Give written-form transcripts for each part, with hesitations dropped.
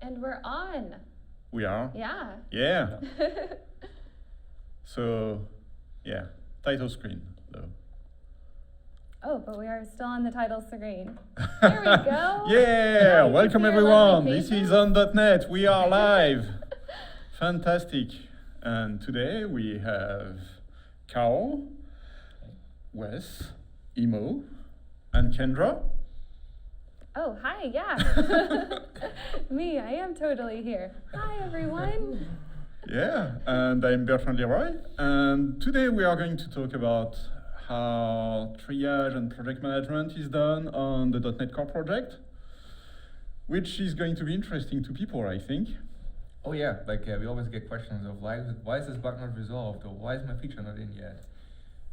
And we're on. We are? Yeah. Yeah. So, yeah, title screen though. Oh, but we are still on the title screen. There we go. Yeah, Now you welcome can see our everyone. lovely This faces. is on.net. We are live. Fantastic. And today we have Karel, Wes, Immo, and Kendra. Oh, hi, yeah. Me, I am totally here. Hi, everyone. Yeah, and I'm Bertrand Leroy. And today we are going to talk about how triage and project management is done on the .NET Core project, which is going to be interesting to people, I think. Oh yeah, we always get questions of why is this bug not resolved, or why is my feature not in yet?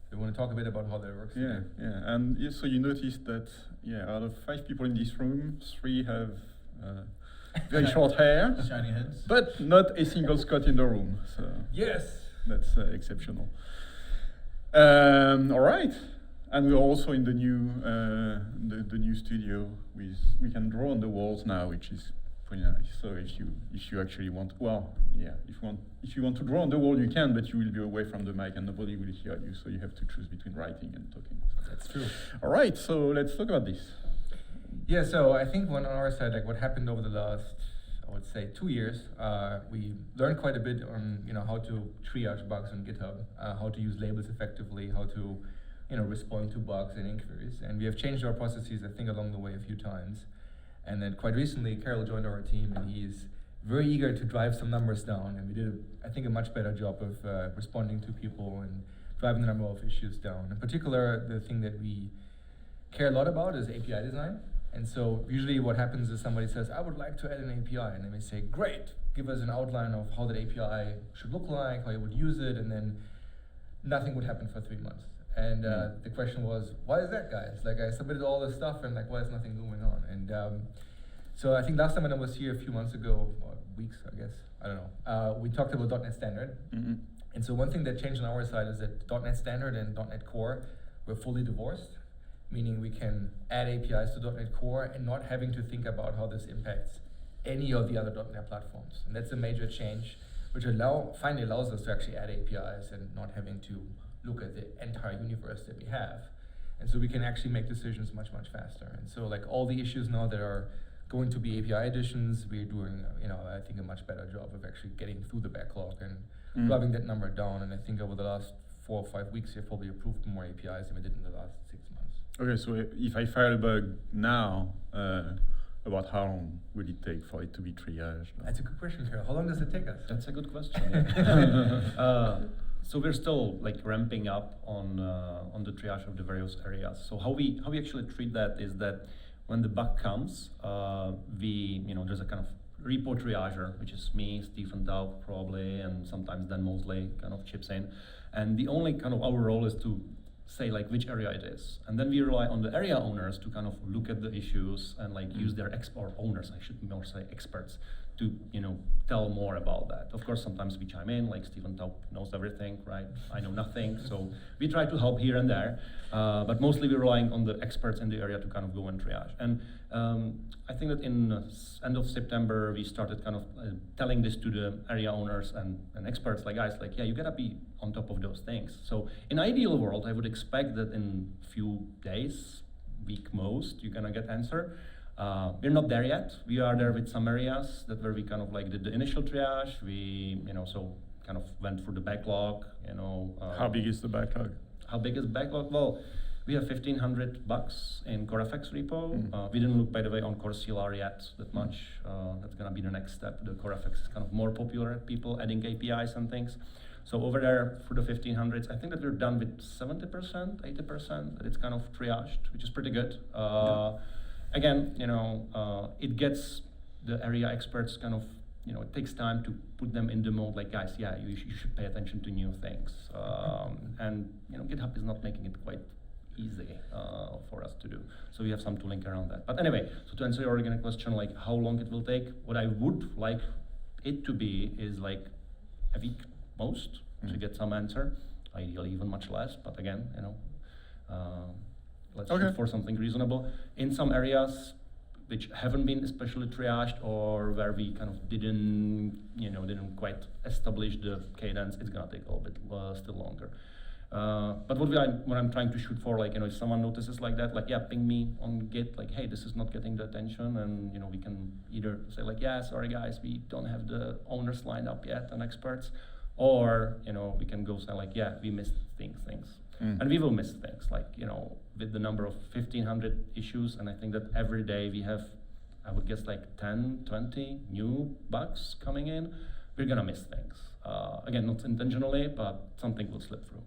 So we want to talk a bit about how that works. Yeah, yeah, and so you noticed that, out of 5 people in this room, 3 have very short hair, Shiny heads. but not a single Scot in the room, so Yes. that's exceptional. All right, and we're also in the new the new studio with we can draw on the walls now, which is pretty nice. So if you actually want, if you want to draw on the wall, you can, but you will be away from the mic and nobody will hear you. So you have to choose between writing and talking. So That's true. all right, so let's talk about this. Yeah, so I think on our side, what happened over the last, I would say, 2 years, we learned quite a bit on how to triage bugs on GitHub, how to use labels effectively, how to respond to bugs and inquiries, and we have changed our processes, I think, along the way a few times. And then quite recently, Karel joined our team, and he's very eager to drive some numbers down, and we did, I think, a much better job of responding to people and driving the number of issues down. In particular, the thing that we care a lot about is API design. And so usually what happens is somebody says, I would like to add an API, and then we say, great, give us an outline of how that API should look like, how you would use it, and then nothing would happen for 3 months. And the question was, why is that, guys? Like, I submitted all this stuff, and why is nothing going on? And so I think last time when I was here a few months ago, or weeks, I guess, I don't know, we talked about .NET Standard. Mm-hmm. And so one thing that changed on our side is that .NET Standard and .NET Core were fully divorced, meaning we can add APIs to .NET Core and not having to think about how this impacts any of the other .NET platforms. And that's a major change, which finally allows us to actually add APIs and not having to look at the entire universe that we have. And so we can actually make decisions much, much faster. And so all the issues now that are going to be API additions, we're doing, I think a much better job of actually getting through the backlog and driving that number down. And I think over the last 4 or 5 weeks, we've probably approved more APIs than we did in the last 6 months. Okay, so if I file a bug now, about how long will it take for it to be triaged? That's a good question, Karel. How long does it take us? That's a good question. Yeah. So we're still ramping up on the triage of the various areas. So how we actually treat that is that when the bug comes, there's a kind of repo triager, which is me, Stephen Daub probably, and sometimes Dan Mosley kind of chips in. And the only kind of our role is to say which area it is. And then we rely on the area owners to kind of look at the issues and use their or owners, I should more say experts, to tell more about that. Of course, sometimes we chime in, like Stephen Taub knows everything, right? I know nothing, so we try to help here and there, but mostly we're relying on the experts in the area to kind of go and triage. And I think that in end of September, we started kind of telling this to the area owners and experts, guys, you gotta be on top of those things. So in ideal world, I would expect that in few days, week most, you're gonna get answer. We're not there yet. We are there with some areas where we kind of did the initial triage. We, so kind of went through the backlog, How big is the backlog? How big is the backlog? Well, we have 1,500 bugs in CoreFX repo. We didn't look, by the way, on Core CLR yet that much. That's gonna be the next step. The CoreFX is kind of more popular at people adding APIs and things. So over there for the 1,500s, I think that we're done with 70%, 80%. It's kind of triaged, which is pretty good. Again, it gets the area experts kind of, it takes time to put them in the mode guys, you should pay attention to new things. And, GitHub is not making it quite easy for us to do. So we have some tooling around that. But anyway, so to answer your original question, how long it will take, what I would like it to be is a week most to get some answer, ideally even much less, but again, let's shoot for something reasonable. In some areas, which haven't been especially triaged, or where we kind of didn't quite establish the cadence, it's gonna take a little bit still longer. But what I'm trying to shoot for, like, if someone notices like that, like, yeah, ping me on Git, like, hey, this is not getting the attention, and we can either say like, yeah, sorry guys, we don't have the owners lined up yet and experts, or we can go say like, yeah, we missed things, and we will miss things, like, with the number of 1,500 issues, and I think that every day we have, I would guess, like 10, 20 new bugs coming in. We're gonna miss things. Again, not intentionally, but something will slip through.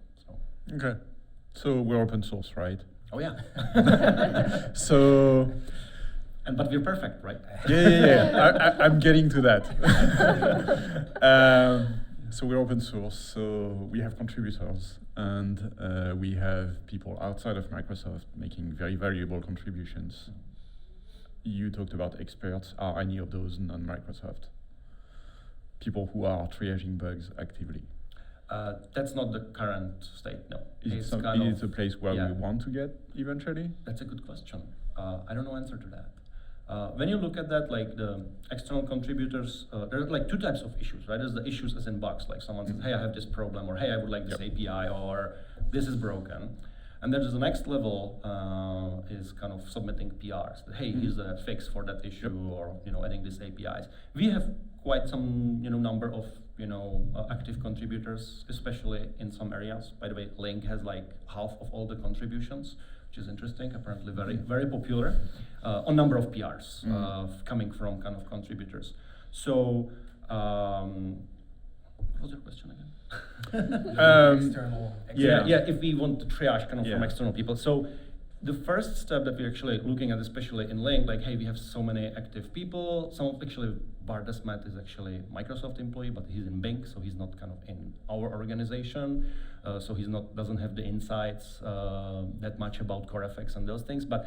Okay. So we're open source, right? Oh yeah. So. But we're perfect, right? Yeah. I'm getting to that. So we're open source, so we have contributors, and we have people outside of Microsoft making very valuable contributions. You talked about experts. Are any of those non-Microsoft? People who are triaging bugs actively? That's not the current state, no. Is it a place where we want to get eventually? That's a good question. I don't know answer to that. When you look at that, like the external contributors, there are like two types of issues, right? There's the issues as in bugs, like someone says, hey, I have this problem, or hey, I would like this API, or this is broken. And then there's the next level is kind of submitting PRs. That, hey, here's a fix for that issue, or adding these APIs. We have quite some number of active contributors, especially in some areas. By the way, Link has like half of all the contributions, which is interesting. Apparently, very popular on number of PRs coming from kind of contributors. So, what was your question again? External. Yeah. If we want to triage kind of from external people, so the first step that we're actually looking at, especially in Link, like, hey, we have so many active people. Some of actually Bardesmet is actually a Microsoft employee, but he's in Bing, so he's not kind of in our organization. So he's doesn't have the insights that much about core effects and those things. But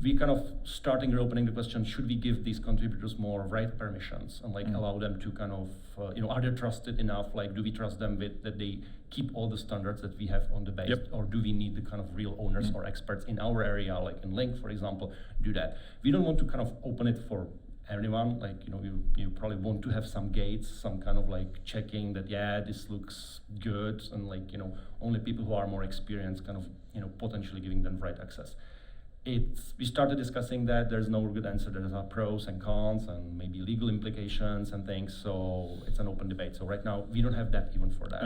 we kind of starting opening the question: should we give these contributors more write permissions and like allow them to kind of are they trusted enough? Like, do we trust them with that they keep all the standards that we have on the base, or do we need the kind of real owners or experts in our area, like in Link, for example, do that? We don't want to kind of open it for everyone. Like, you probably want to have some gates, some kind of like checking that, yeah, this looks good, and like, only people who are more experienced kind of, potentially giving them right access. We started discussing that. There's no good answer. There are pros and cons and maybe legal implications and things. So it's an open debate. So right now we don't have that even for that.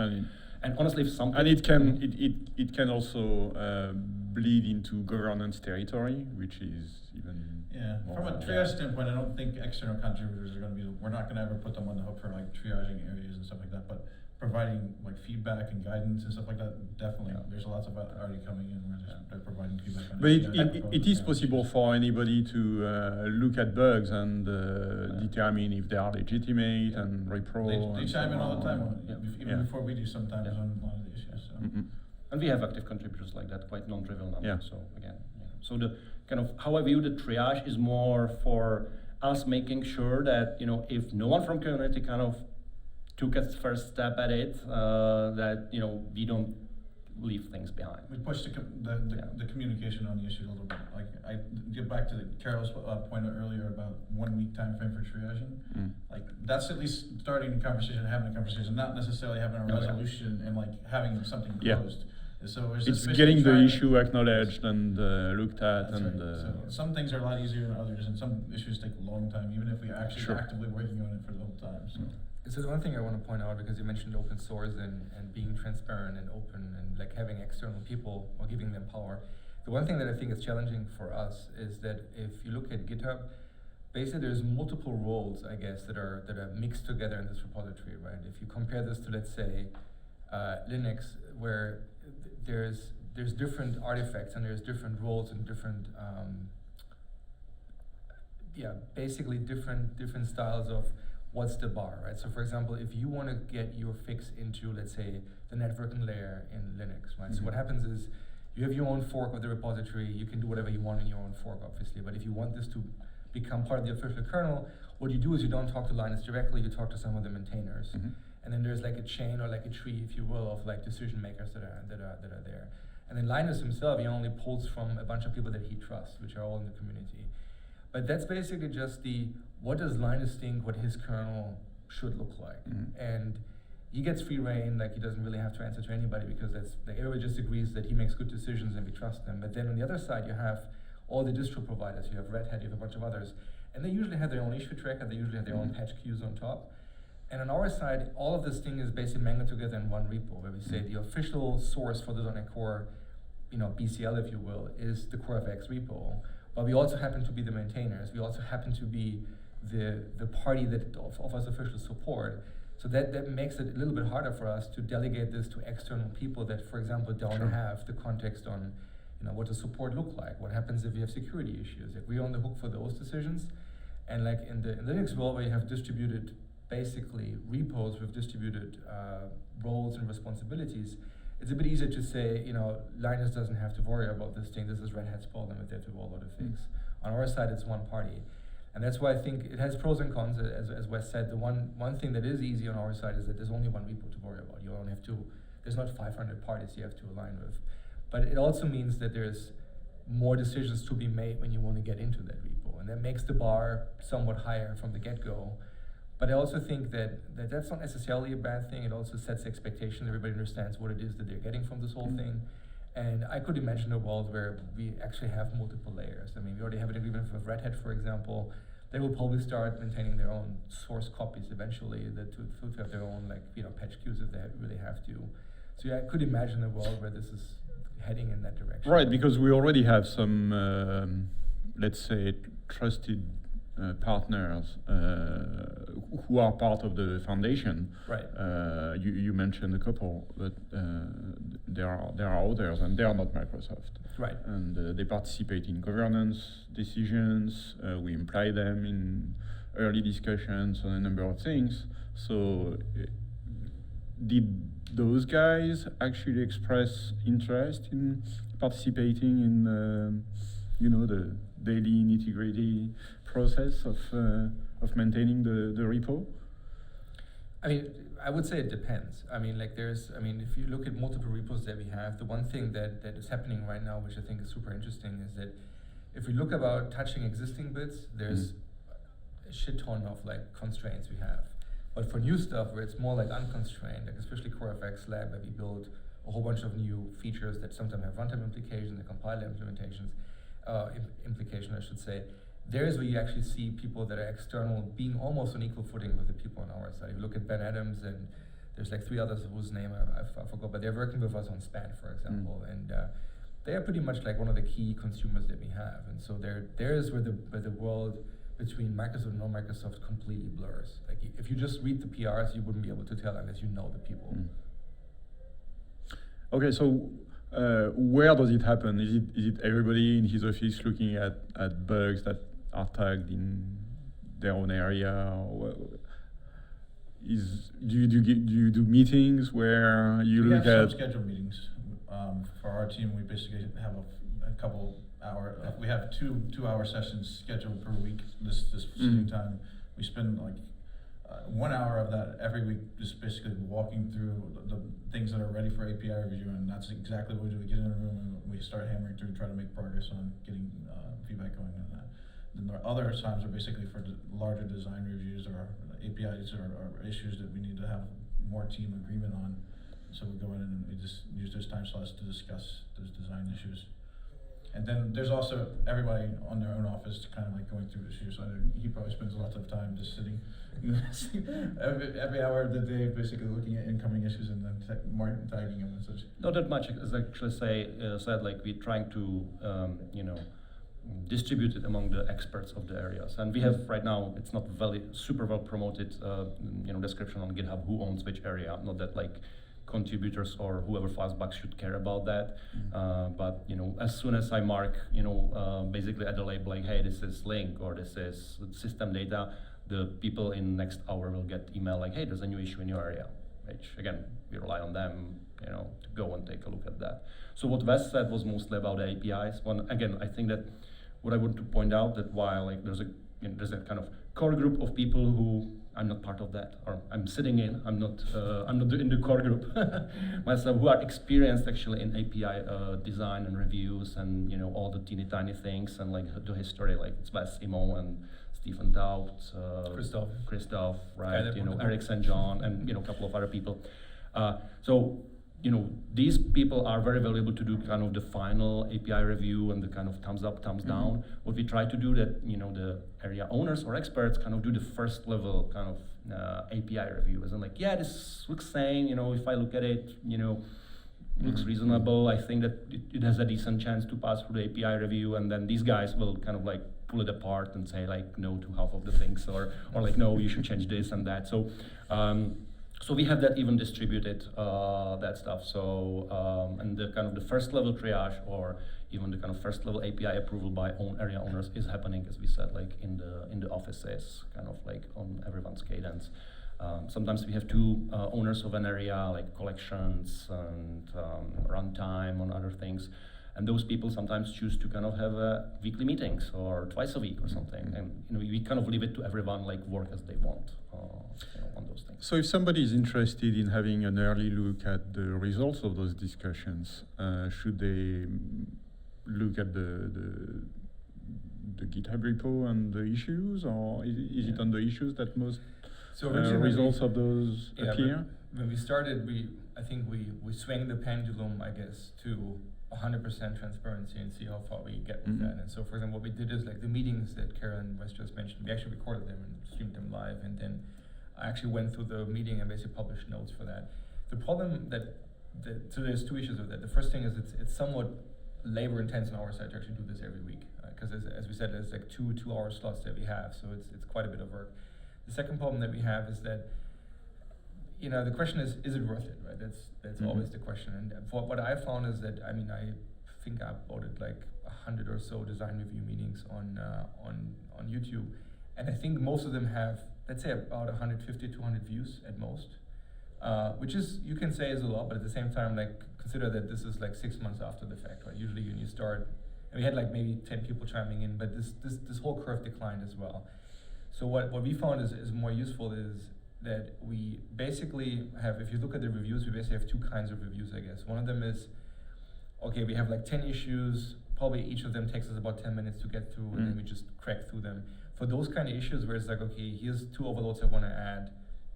And honestly, if something and it can also bleed into governance territory, which is even more from a triage standpoint, I don't think external contributors are going to be. We're not going to ever put them on the hook for like triaging areas and stuff like that. But providing like feedback and guidance and stuff like that, definitely. There's lots of already coming in. We're just providing feedback. On but it is possible for anybody to look at bugs and determine if they are legitimate and repro. They chime in all the time, even before we do sometimes on a lot of the issues. So. And we have active contributors like that, quite non-trivial number. Yeah. So again, so the kind of how I view the triage is more for us making sure that if no one from community kind of took a first step at it, that we don't leave things behind. We push the communication on the issue a little bit. Like I get back to Karel's point earlier about 1 week time frame for triaging. Like that's at least starting a conversation, having a conversation, not necessarily having a resolution and like having something closed. So it's getting the issue acknowledged and looked at. That's and right. So some things are a lot easier than others, and some issues take a long time, even if we are actually actively working on it for the whole time. So the one thing I want to point out, because you mentioned open source and being transparent and open and like having external people or giving them power. The one thing that I think is challenging for us is that if you look at GitHub, basically there's multiple roles, I guess, that are mixed together in this repository, right? If you compare this to, let's say, Linux, where there's different artifacts and there's different roles and different basically different styles of what's the bar, right? So for example, if you want to get your fix into, let's say, the networking layer in Linux, right? So what happens is you have your own fork of the repository. You can do whatever you want in your own fork, obviously. But if you want this to become part of the official kernel, what you do is you don't talk to Linus directly. You talk to some of the maintainers, and then there's like a chain or like a tree, if you will, of like decision makers that are there. And then Linus himself, he only pulls from a bunch of people that he trusts, which are all in the community. But that's basically just what does Linus think what his kernel should look like? And he gets free reign, like he doesn't really have to answer to anybody because that's like everybody just agrees that he makes good decisions and we trust him. But then on the other side you have all the distro providers, you have Red Hat, you have a bunch of others, and they usually have their own issue tracker, they usually have their own patch queues on top. And on our side, all of this thing is basically mangled together in one repo where we say the official source for the .NET Core, BCL if you will, is the CoreFX repo. But we also happen to be the maintainers. We also happen to be the party that offers official support. So that makes it a little bit harder for us to delegate this to external people that, for example, don't have the context on what does support look like? What happens if you have security issues? Like we're on the hook for those decisions. And like in the Linux world where you have distributed basically repos with distributed roles and responsibilities, it's a bit easier to say, Linus doesn't have to worry about this thing. This is Red Hat's problem if they have to roll out a fix. On our side, it's one party. And that's why I think it has pros and cons, as Wes said. The one thing that is easy on our side is that there's only one repo to worry about. You only have there's not 500 parties you have to align with. But it also means that there's more decisions to be made when you want to get into that repo. And that makes the bar somewhat higher from the get-go. But I also think that's not necessarily a bad thing. It also sets expectations. Everybody understands what it is that they're getting from this whole thing. And I could imagine a world where we actually have multiple layers. I mean, we already have an agreement with Red Hat, for example. They will probably start maintaining their own source copies eventually to have their own patch queues if they really have to. So yeah, I could imagine a world where this is heading in that direction. Right, because we already have some, let's say, trusted partners who are part of the foundation. Right. You mentioned a couple, but there are others, and they are not Microsoft. Right. And they participate in governance decisions. We imply them in early discussions on a number of things. So, did those guys actually express interest in participating in, the daily nitty-gritty process of maintaining the repo? I mean, I would say it depends. I mean, if you look at multiple repos that we have, the one thing that is happening right now, which I think is super interesting, is that if we look about touching existing bits, there's a shit ton of constraints we have. But for new stuff where it's more unconstrained, especially CoreFX Lab, where we build a whole bunch of new features that sometimes have runtime implications and compiler implication, I should say. There's where you actually see people that are external being almost on equal footing with the people on our side. If you look at Ben Adams, and there's 3 others whose name I forgot, but they're working with us on Span, for example, and they are pretty much one of the key consumers that we have. And so there's where the world between Microsoft and non-Microsoft completely blurs. If you just read the PRs, you wouldn't be able to tell unless you know the people. Okay, so where does it happen? Is it everybody in his office looking at bugs that are tagged in their own area? Or do you do meetings where you look at? We have some scheduled meetings. For our team, we basically have a couple hour. We have two-hour sessions scheduled per week. This sitting time, we spend 1 hour of that every week, just basically walking through the things that are ready for API review, and that's exactly what we do. We get in a room and we start hammering through and try to make progress on getting feedback going on that. Then there are other times are basically for larger design reviews or APIs or issues that we need to have more team agreement on. So we go in and we just use those time slots to discuss those design issues. And then there's also everybody on their own office kind of going through issues. So he probably spends lots of time just sitting every hour of the day, basically looking at incoming issues and then tagging them and such. Not that much, as I actually said, we're trying to, distribute it among the experts of the areas. And we have right now, it's not super well promoted, description on GitHub who owns which area. Not that contributors or whoever files bugs should care about that. But as soon as I mark, basically at the label hey, this is link or this is system data, the people in next hour will get email hey, there's a new issue in your area. Which again, we rely on them, to go and take a look at that. So what Wes said was mostly about the APIs. Again, I think that what I want to point out that while there's a kind of core group of people who I'm not part of that, or I'm sitting in. I'm not in the core group myself, who are experienced actually in API design and reviews, and you know all the teeny tiny things and like the history. Like it's Wes, Immo, and Stephen Dowd, Christoph, right? Karel, You know, Eric St. John, and you know a couple of other people. So you know, these people are very valuable to do kind of the final API review and the kind of thumbs up, thumbs down. What we try to do that, you know, the area owners or experts kind of do the first level kind of API review. As in like, yeah, this looks sane, you know, if I look at it, you know, looks reasonable. I think that it has a decent chance to pass through the API review, and then these guys will kind of like pull it apart and say like no to half of the things, or like no, you should change this and that. So so we have that even distributed, that stuff. So and the kind of the first level triage, or even the kind of first level API approval by area owners is happening, as we said, like in the offices, kind of like on everyone's cadence. Sometimes we have two owners of an area, like collections and runtime on other things. And those people sometimes choose to kind of have weekly meetings or twice a week or something. And you know, we kind of leave it to everyone, like work as they want you know, on those things. So if somebody is interested in having an early look at the results of those discussions, should they look at the GitHub repo and the issues, or is it on the issues that most results of those appear? When we started, I think we swung the pendulum, I guess, to 100% transparency and see how far we get with that. And so, for example, what we did is like the meetings that Karel and Wes just mentioned, we actually recorded them and streamed them live, and then I actually went through the meeting and basically published notes for that. The problem so there's two issues with that. The first thing is it's somewhat labor intense on our side to actually do this every week, because as we said, there's like two-hour slots that we have, so it's quite a bit of work. The second problem that we have is that, you know, the question is it worth it, right? That's always the question. And what I found is that, I mean, I think I uploaded like 100 or so design review meetings on YouTube, and I think most of them have, let's say, about 150, 200 views at most, which is, you can say is a lot, but at the same time, like, consider that this is like 6 months after the fact, right? Usually when you start, and we had like maybe 10 people chiming in, but this whole curve declined as well. So what we found is more useful is that we basically have, if you look at the reviews, we basically have two kinds of reviews, I guess. One of them is, okay, we have like 10 issues, probably each of them takes us about 10 minutes to get through, and then we just crack through them. For those kind of issues where it's like, okay, here's 2 overloads I want to add,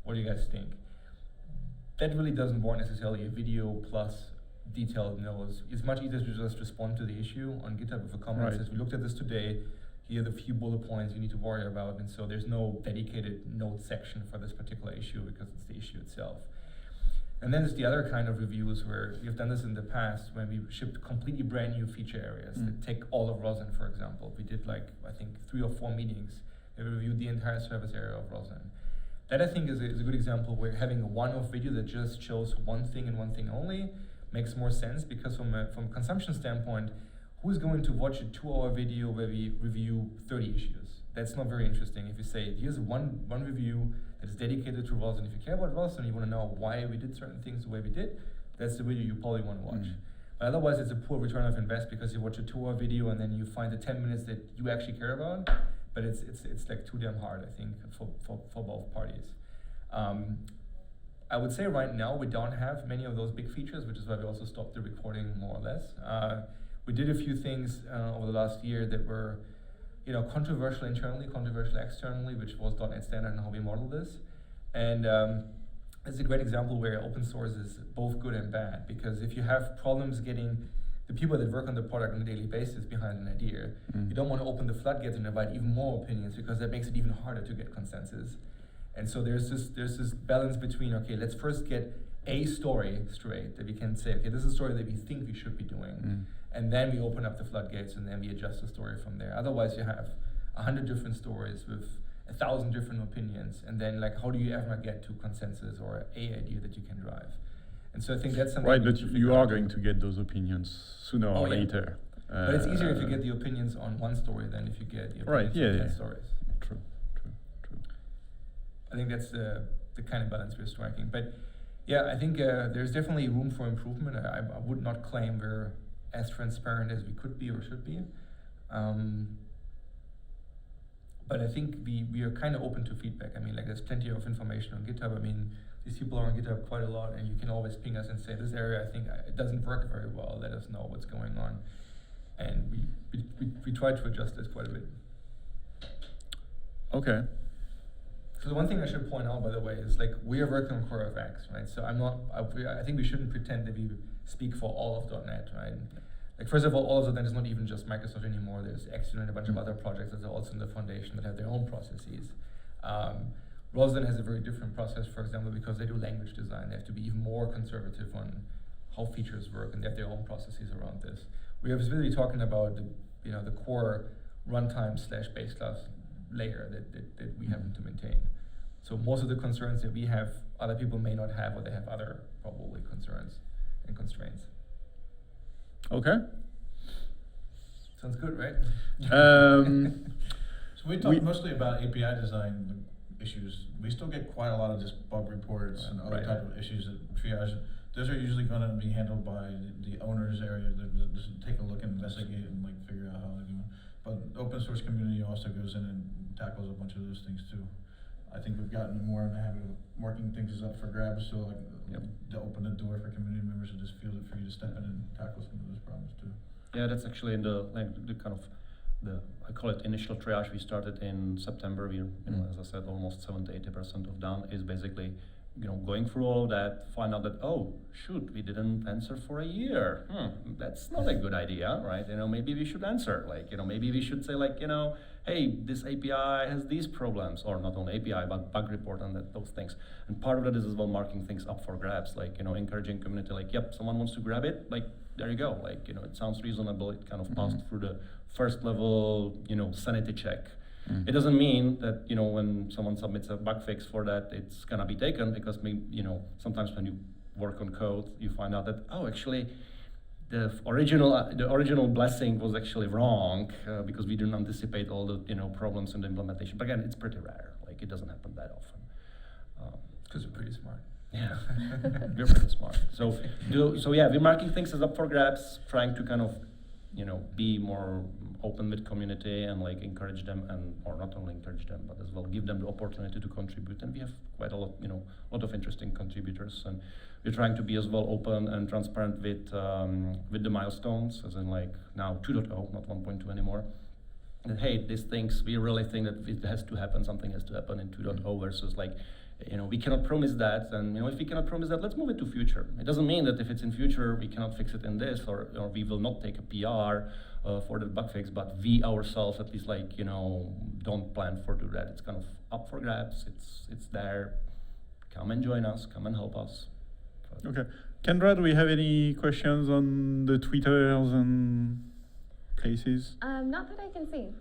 what do you guys think? That really doesn't warrant necessarily a video plus detailed notes. It's much easier to just respond to the issue on GitHub with a comment that says, we looked at this today, here are the few bullet points you need to worry about, and so there's no dedicated note section for this particular issue because it's the issue itself. And then there's the other kind of reviews where we've done this in the past when we shipped completely brand new feature areas that take all of Rosin, for example. We did like, I think 3 or 4 meetings that reviewed the entire service area of Rosin. That I think is a good example where having a one-off video that just shows one thing and one thing only makes more sense, because from a consumption standpoint, who's going to watch a 2-hour video where we review 30 issues? That's not very interesting. If you say, here's one review that is dedicated to Rosin, if you care about Rosin and you want to know why we did certain things the way we did, that's the video you probably want to watch. But otherwise, it's a poor return of invest, because you watch a 2-hour video and then you find the 10 minutes that you actually care about, but it's like too damn hard, I think, for both parties. I would say right now we don't have many of those big features, which is why we also stopped the recording more or less. We did a few things over the last year that were, you know, controversial internally, controversial externally, which was .NET Standard and how we model this. And it's a great example where open source is both good and bad, because if you have problems getting the people that work on the product on a daily basis behind an idea, you don't want to open the floodgates and invite even more opinions, because that makes it even harder to get consensus. And so there's this balance between, okay, let's first get a story straight that we can say, okay, this is a story that we think we should be doing. And then we open up the floodgates and then we adjust the story from there. Otherwise you have 100 different stories with 1,000 different opinions. And then like, how do you ever get to consensus or a idea that you can drive? And so I think that's something. Right, but you are going to get those opinions sooner or later. But it's easier if you get the opinions on one story than if you get the opinions on 10 stories. True. I think that's the kind of balance we're striking. But yeah, I think there's definitely room for improvement. I would not claim we're as transparent as we could be or should be. But I think we are kind of open to feedback. I mean, like there's plenty of information on GitHub. I mean, these people are on GitHub quite a lot, and you can always ping us and say, this area I think it doesn't work very well. Let us know what's going on, and we try to adjust this quite a bit. Okay. So the one thing I should point out, by the way, is like we are working on CoreFX, right? So I think we shouldn't pretend that we speak for all of .NET, right? Like first of all of .NET is not even just Microsoft anymore. There's External and a bunch of other projects that are also in the foundation that have their own processes. Roslyn has a very different process, for example, because they do language design. They have to be even more conservative on how features work, and they have their own processes around this. We are specifically talking about the core runtime / base class layer that we happen to maintain. So most of the concerns that we have, other people may not have, or they have other probably concerns and constraints. Okay. Sounds good, right? So we talked mostly about API design issues. We still get quite a lot of just bug reports and other type of issues that triage. Those are usually going to be handled by the owner's area that just take a look and investigate and like figure out how they're doing. But the open source community also goes in and tackles a bunch of those things too. I think we've gotten more in the habit of marking things up for grabs, so like to open the door for community members to just feel it for you to step in and tackle some of those problems too. Yeah, that's actually in the I call it initial triage. We started in September. We're, as I said, almost 70 to 80% of done is basically, going through all of that, find out that, oh, shoot, we didn't answer for a year. That's not a good idea, right? Maybe we should answer. Maybe we should say, hey, this API has these problems, or not only API, but bug report and those things. And part of that is as well marking things up for grabs, encouraging community, yep, someone wants to grab it, there you go. It sounds reasonable. It kind of passed through the first level, sanity check. It doesn't mean that, when someone submits a bug fix for that, it's gonna be taken, because sometimes when you work on code, you find out that, oh, actually, the original blessing was actually wrong, because we didn't anticipate all the problems in the implementation. But again, it's pretty rare. It doesn't happen that often. Because we're pretty smart. Yeah, we're pretty smart. So yeah, we're marking things as up for grabs, trying to kind of be more open with community and encourage them, or not only encourage them, but as well give them the opportunity to contribute. And we have quite a lot of interesting contributors, and we're trying to be as well open and transparent with the milestones, as in now 2.0, not 1.2 anymore. And hey, these things, we really think that it has to happen, something has to happen in 2.0 versus we cannot promise that, and if we cannot promise that, let's move it to future. It doesn't mean that if it's in future, we cannot fix it in this, or we will not take a PR for the bug fix, but we ourselves at least don't plan for do that. It's kind of up for grabs. It's there. Come and join us. Come and help us. Okay, Kendra, do we have any questions on the Twitters and places? Not that I can see.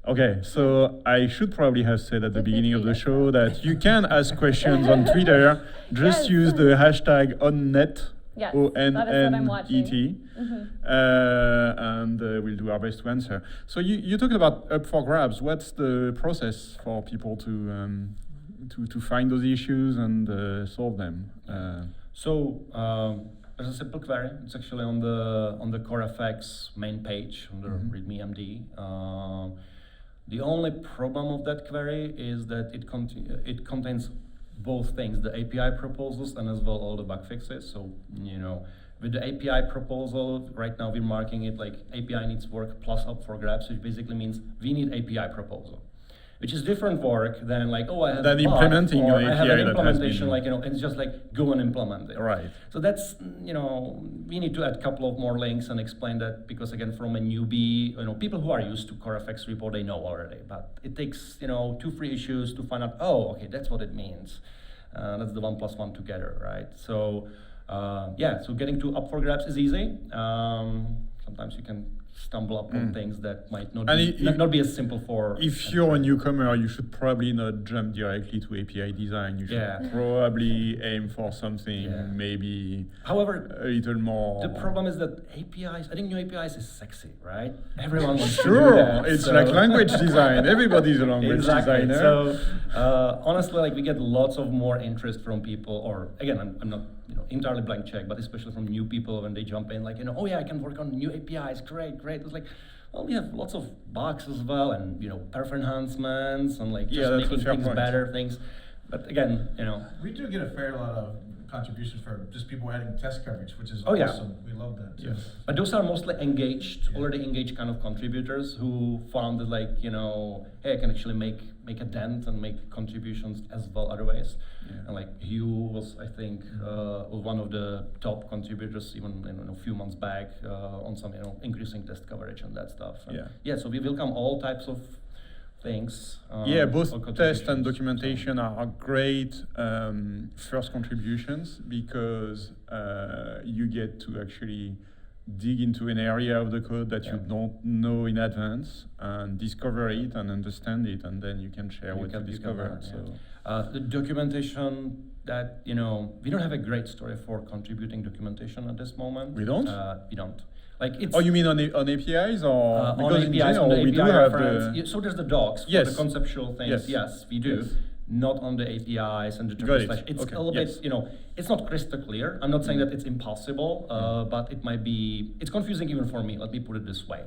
Okay, so I should probably have said at the beginning of the show that you can ask questions on Twitter. Just use the hashtag #onnet, Yes, ONNET, that is what I'm watching. and we'll do our best to answer. So you talked about up for grabs. What's the process for people to find those issues and solve them? There's a simple query. It's actually on the CoreFX main page under README MD. The only problem of that query is that it contains both things, the API proposals and as well all the bug fixes. So, with the API proposal, right now we're marking it API needs work plus up for grabs, which basically means we need API proposal. Which is different work than I have than implementing or an I have API an that has implementation been... it's just go and implement it. Right. So that's, we need to add a couple of more links and explain that, because again, from a newbie, people who are used to CoreFX repo, they know already, but it takes, 2-3 issues to find out, oh, okay, that's what it means. That's the 1 + 1 together, right? So, so getting to up for grabs is easy. Sometimes you can stumble upon things that might not be as simple for... If you're a newcomer, you should probably not jump directly to API design. You should probably aim for something maybe However, a little more... The problem is that APIs, adding new APIs is sexy, right? Everyone wants to do Sure, that, it's like language design. Everybody's a language designer. So honestly, we get lots of more interest from people, or again, I'm not entirely blank check, but especially from new people when they jump in, oh yeah, I can work on new APIs, great. It's well, we have lots of bugs as well, and perf enhancements, and like Yeah, just that's a making fair things point. better things. But again, We do get a fair lot of contributions for just people adding test coverage, which is Oh, yeah. awesome. We love that too. Yes. but those are mostly engaged, Yeah. already engaged kind of contributors who found that like, hey, I can actually make a dent and make contributions as well other ways. Yeah. And like Hugh was, I think, was one of the top contributors even a few months back on some, increasing test coverage and that stuff. And Yeah. so we welcome all types of things. Yeah, all both test contributions. and documentation are great first contributions because you get to actually dig into an area of the code that you Yeah. don't know in advance and discover it and understand it, and then you can share what you discovered. yeah. So The documentation that, we don't have a great story for contributing documentation at this moment. We don't? We don't. Like it's. oh, you mean on APIs or on because in APIs, on general the we API do have reference. the So there's the docs for Yes. the conceptual things. Yes. Yes, we do. Yes. Not on the APIs and the Got triple it. slash. It's Okay. a little Yes. bit, it's not crystal clear. I'm not saying that it's impossible, but it might be. It's confusing even for me. Let me put it this way.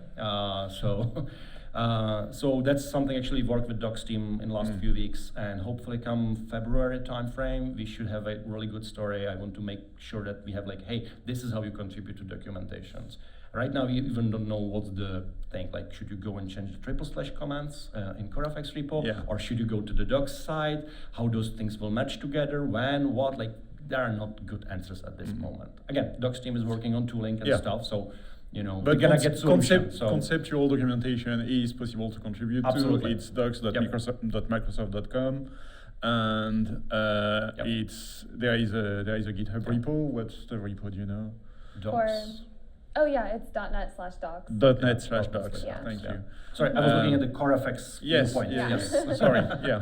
So that's something actually worked with Doc's team in the last few weeks, and hopefully come February timeframe, we should have a really good story. I want to make sure that we have like, hey, this is how you contribute to documentations. Right now, we even don't know what's the thing. Like, should you go and change the triple slash commands in CoreFX repo, Yeah. or should you go to the docs side? How those things will match together? When? What? Like, there are not good answers at this moment. Again, Doc's team is working on tooling and Yeah. stuff, so. But we're gonna get solutions. So conceptual documentation is possible to contribute Absolutely. to. It's docs.microsoft.com, and Yep. there is a GitHub repo. What's the repo? Do you know? docs. Oh yeah, it's .NET/docs. .NET/docs. Yeah. Thank you. Sorry, I was looking at the CoreFX Yes. point. Yeah. Yes. Sorry. Yeah.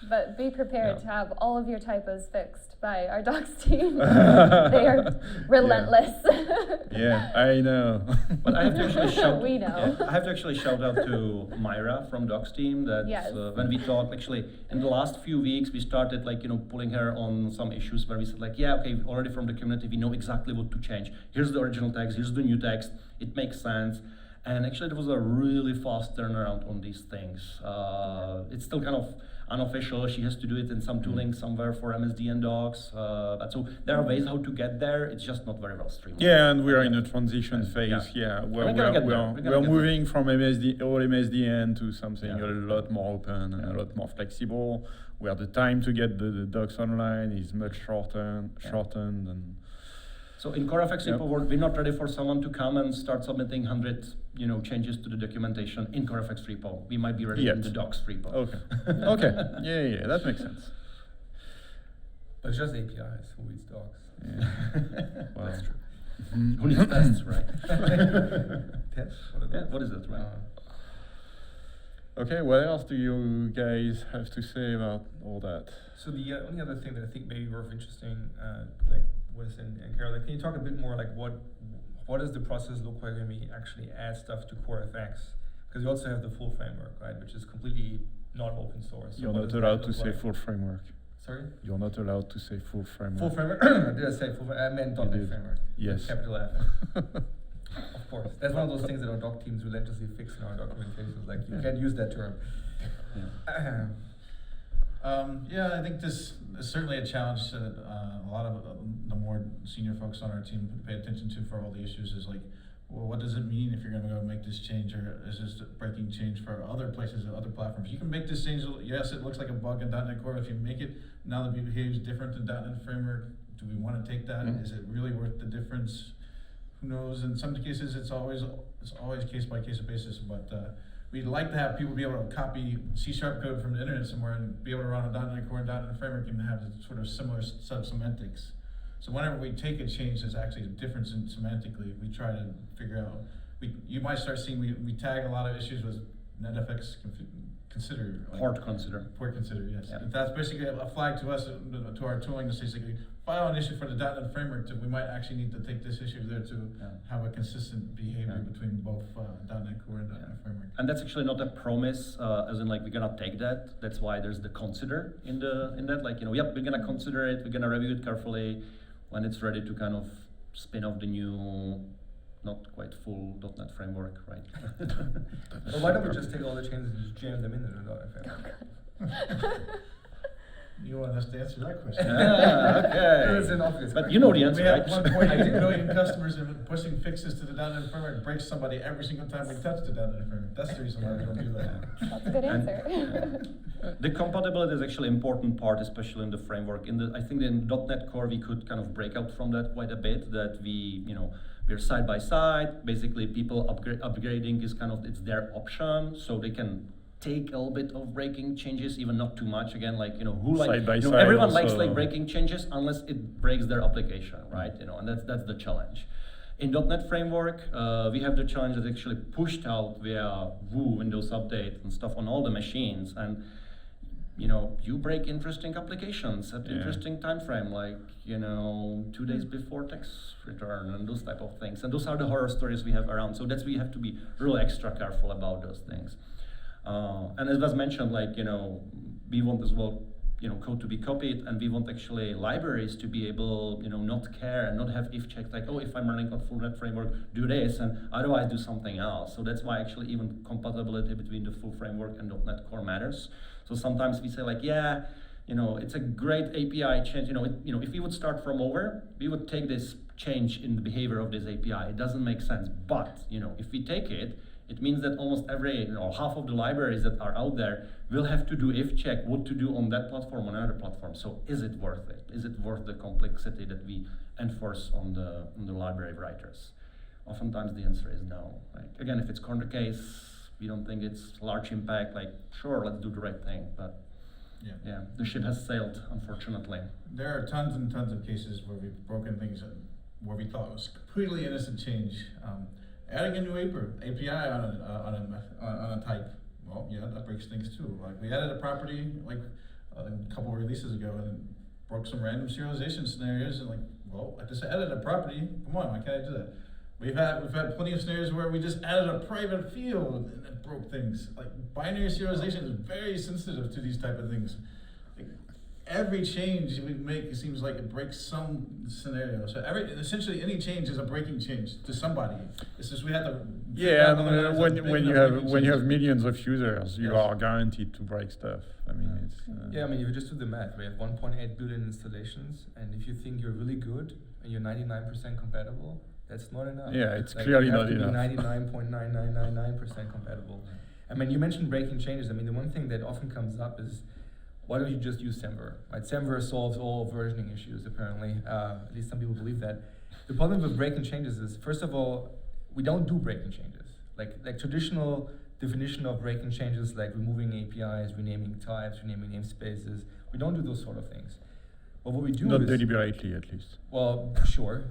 But be prepared Yeah. to have all of your typos fixed by our docs team. They are relentless. Yeah. I know. But I have to actually shout. We know. I have to actually shout out to Myra from Doc's team that Yes. when we talked, actually in the last few weeks, we started pulling her on some issues where we said like, yeah, okay, already from the community, we know exactly what to change. Here's the original text. Here's the new text. It makes sense. And actually, there was a really fast turnaround on these things. It's still kind of unofficial. She has to do it in some tooling somewhere for MSD and docs. But so there are ways how to get there. It's just not very well streamlined. Yeah, and we are in a transition phase. Yeah. Yeah, We're gonna get there. We're gonna we're get moving from all MSDN to something Yeah. a lot more open and Yeah. a lot more flexible, where the time to get the docs online is much shortened, and So in CoreFX Yep. repo world, we're not ready for someone to come and start submitting 100, changes to the documentation in CoreFX repo. We might be ready in Yet. the docs repo. okay, okay, yeah, that makes sense. But it's just APIs. Who reads docs? Yeah. Wow. That's true. Who needs tests, right? Tests? What is that, right? Okay, what else do you guys have to say about all that? So the only other thing that I think may be worth interesting, like Wes and Karel, can you talk a bit more like what does the process look like when we actually add stuff to CoreFX? Because we also have the full framework, right, which is completely not open source. So You're what not does that allowed to look say like? full framework. Sorry? You're not allowed to say full framework. Full framework? Did I say full framework? I meant You .NET did. framework. Yes. Capital F. Of course. That's one of those things that our doc teams relentlessly fix in our documentation. Like, you can't use that term. Yeah, I think this is certainly a challenge that a lot of the more senior folks on our team pay attention to for all the issues is like, well, what does it mean if you're going to go make this change, or is this a breaking change for other places or other platforms? You can make this change, yes, it looks like a bug in .NET Core. If you make it now that it behaves different than .NET Framework, do we want to take that? Mhm. Is it really worth the difference? Who knows? In some cases, it's always case by case basis, but we'd like to have people be able to copy C# code from the internet somewhere and be able to run on .NET Core and .NET Framework and have sort of similar set of semantics. So whenever we take a change that's actually a difference in semantically, we try to figure out, you might start seeing we tag a lot of issues with NetFX consider. Port consider. Port consider, yes. Yeah. That's basically a flag to us, to our tooling, to basically file an issue for the .NET Framework, we might actually need to take this issue there to Yeah. have a consistent behavior Yeah. between both .NET Core and .NET Framework. And that's actually not a promise, as in like we're gonna take that. That's why there's the consider in that. Like, yep, we're gonna consider it. We're gonna review it carefully. When it's ready to kind of spin off the new not quite full .NET framework, right? Well, why don't we just take all the changes and just jam them in the .NET framework? You want us to answer that question? Okay. That's an obvious But question. you know the We answer, have right? 1.8 million customers and pushing fixes to the .NET framework breaks somebody every single time we touch the .NET framework. That's the reason why we don't do that. That's a good And- answer. The compatibility is actually an important part, especially in the framework. I think in .NET Core we could kind of break out from that quite a bit. That we're side by side. Basically, people upgrading is it's their option, so they can take a little bit of breaking changes, even not too much. Again, Side by side everyone likes also. breaking changes unless it breaks their application, right? And that's the challenge. In .NET Framework, we have the challenge that actually pushed out via Windows Update and stuff on all the machines, and you break interesting applications at interesting time frame, 2 days before tax return and those type of things. And those are the horror stories we have around. So we have to be really extra careful about those things. And as was mentioned, we want as well, code to be copied, and we want actually libraries to be able, not care and not have if checks if I'm running on full .NET framework, do this, and otherwise do something else. So that's why actually even compatibility between the full framework and .NET Core matters. So sometimes we say it's a great API change. If we would start from over, we would take this change in the behavior of this API. It doesn't make sense. But if we take it, it means that almost every, half of the libraries that are out there will have to do if check what to do on that platform, on another platform. So is it worth it? Is it worth the complexity that we enforce on the library writers? Oftentimes the answer is no. Again, if it's corner case, we don't think it's large impact. Sure, let's do the right thing, but yeah, the ship has sailed, unfortunately. There are tons and tons of cases where we've broken things where we thought it was completely innocent change. Adding a new API on a type, well, yeah, that breaks things too. We added a property a couple of releases ago, and it broke some random serialization scenarios. And I just added a property. Come on, why can't I do that? We've had plenty of scenarios where we just added a private field and it broke things. Binary serialization is very sensitive to these type of things. Every change we make, it seems like it breaks some scenario. So essentially any change is a breaking change to somebody. It's just we have to. Yeah, and when you have millions of users, you are guaranteed to break stuff. It's. If you just do the math, we have 1.8 billion installations, and if you think you're really good and you're 99% compatible, that's not enough. Yeah, it's clearly not enough. 99.9999% compatible. You mentioned breaking changes. The one thing that often comes up is, why don't you just use Semver? Semver solves all versioning issues, apparently. At least some people believe that. The problem with breaking changes is, first of all, we don't do breaking changes. Like traditional definition of breaking changes, like removing APIs, renaming types, renaming namespaces. We don't do those sort of things. But what we do not is, deliberately, at least. well, sure.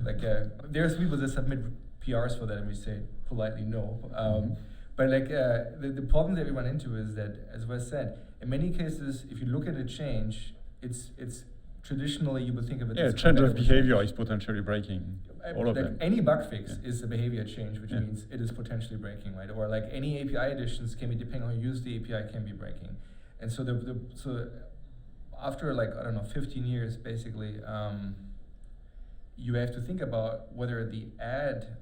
There's people that submit PRs for that, and we say politely no. But the problem that we run into is that, as was said, in many cases, if you look at a change, it's traditionally you would think of it as change of compatible behavior change. is potentially breaking. All of them. Any bug fix is a behavior change, which means it is potentially breaking, right? Or any API additions can be, depending on how you use the API, can be breaking. And so so after 15 years, basically, you have to think about whether the add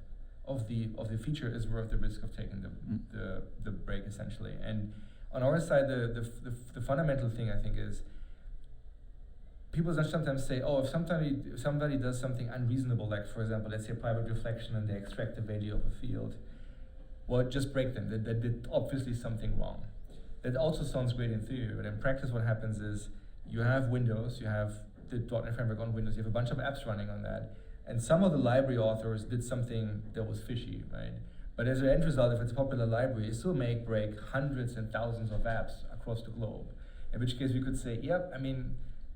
of the feature is worth the risk of taking the break, essentially. And on our side, the fundamental thing I think is, people sometimes say, if somebody does something unreasonable, for example, let's say private reflection, and they extract the value of a field, well, just break them. That did obviously something wrong. That also sounds great in theory, but in practice what happens is, you have Windows, you have the .NET Framework on Windows, you have a bunch of apps running on that, and some of the library authors did something that was fishy, right? But as an end result, if it's a popular library, it still may break hundreds and thousands of apps across the globe. In which case we could say,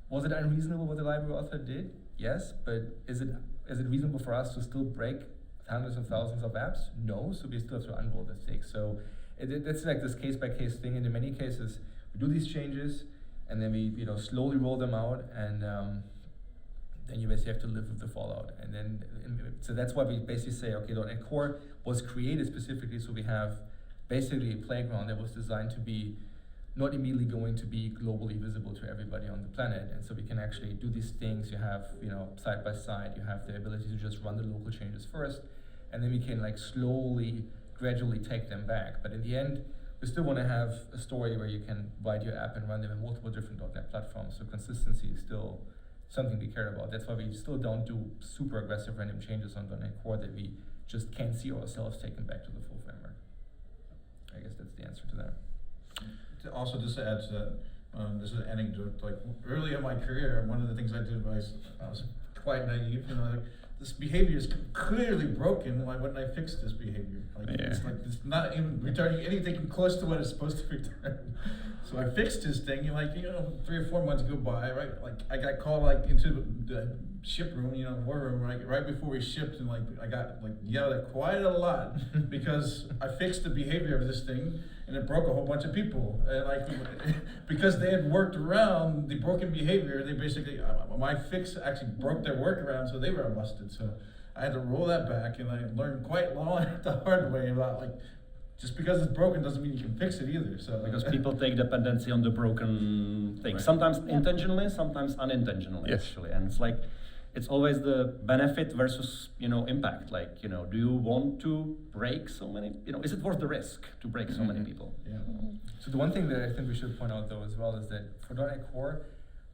was it unreasonable what the library author did? Yes, but is it reasonable for us to still break hundreds of thousands of apps? No, so we still have to unroll the stake. So it's this case-by-case thing, and in many cases, we do these changes, and then we slowly roll them out, and then you basically have to live with the fallout. So that's why we basically say, okay, .NET Core was created specifically so we have basically a playground that was designed to be not immediately going to be globally visible to everybody on the planet. And so we can actually do these things. You have, side by side, you have the ability to just run the local changes first, and then we can like slowly, gradually take them back. But in the end, we still want to have a story where you can write your app and run them in multiple different .NET platforms. So consistency is still something we care about. That's why we still don't do super aggressive random changes on .NET Core that we just can't see ourselves taken back to the full framework. I guess that's the answer to that. Also, just to add to that, this is an anecdote. Like early in my career, one of the things I did was I was quite naive. You know, like this behavior is clearly broken. Why wouldn't I fix this behavior? Like it's not even returning anything close to what it's supposed to return. So I fixed this thing. Like 3 or 4 months go by, right? Like I got called like into the ship room, war room, right before we shipped, and like I got like yelled at quite a lot because I fixed the behavior of this thing. And it broke a whole bunch of people. And like, because they had worked around the broken behavior, they basically, my fix actually broke their workaround, so they were busted. So I had to roll that back, and I learned quite long the hard way about like, just because it's broken doesn't mean you can fix it either. So because people take dependency on the broken thing, sometimes intentionally, sometimes unintentionally, actually, and it's like, it's always the benefit versus impact. Like do you want to break so many? Is it worth the risk to break so many people? Yeah. So the one thing that I think we should point out though as well is that for .NET Core,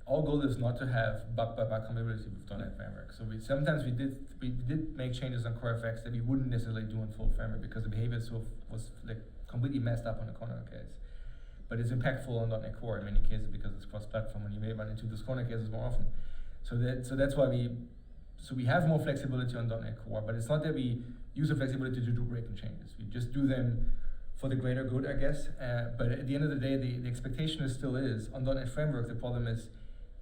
our goal is not to have bug by bug compatibility with .NET Framework. So sometimes we did make changes on CoreFX that we wouldn't necessarily do on full framework because the behavior was like completely messed up on the corner case. But it's impactful on .NET Core in many cases because it's cross-platform, and you may run into those corner cases more often. So that's why we have more flexibility on .NET Core, but it's not that we use the flexibility to do breaking changes. We just do them for the greater good, I guess. But at the end of the day, the expectation still is on .NET Framework. The problem is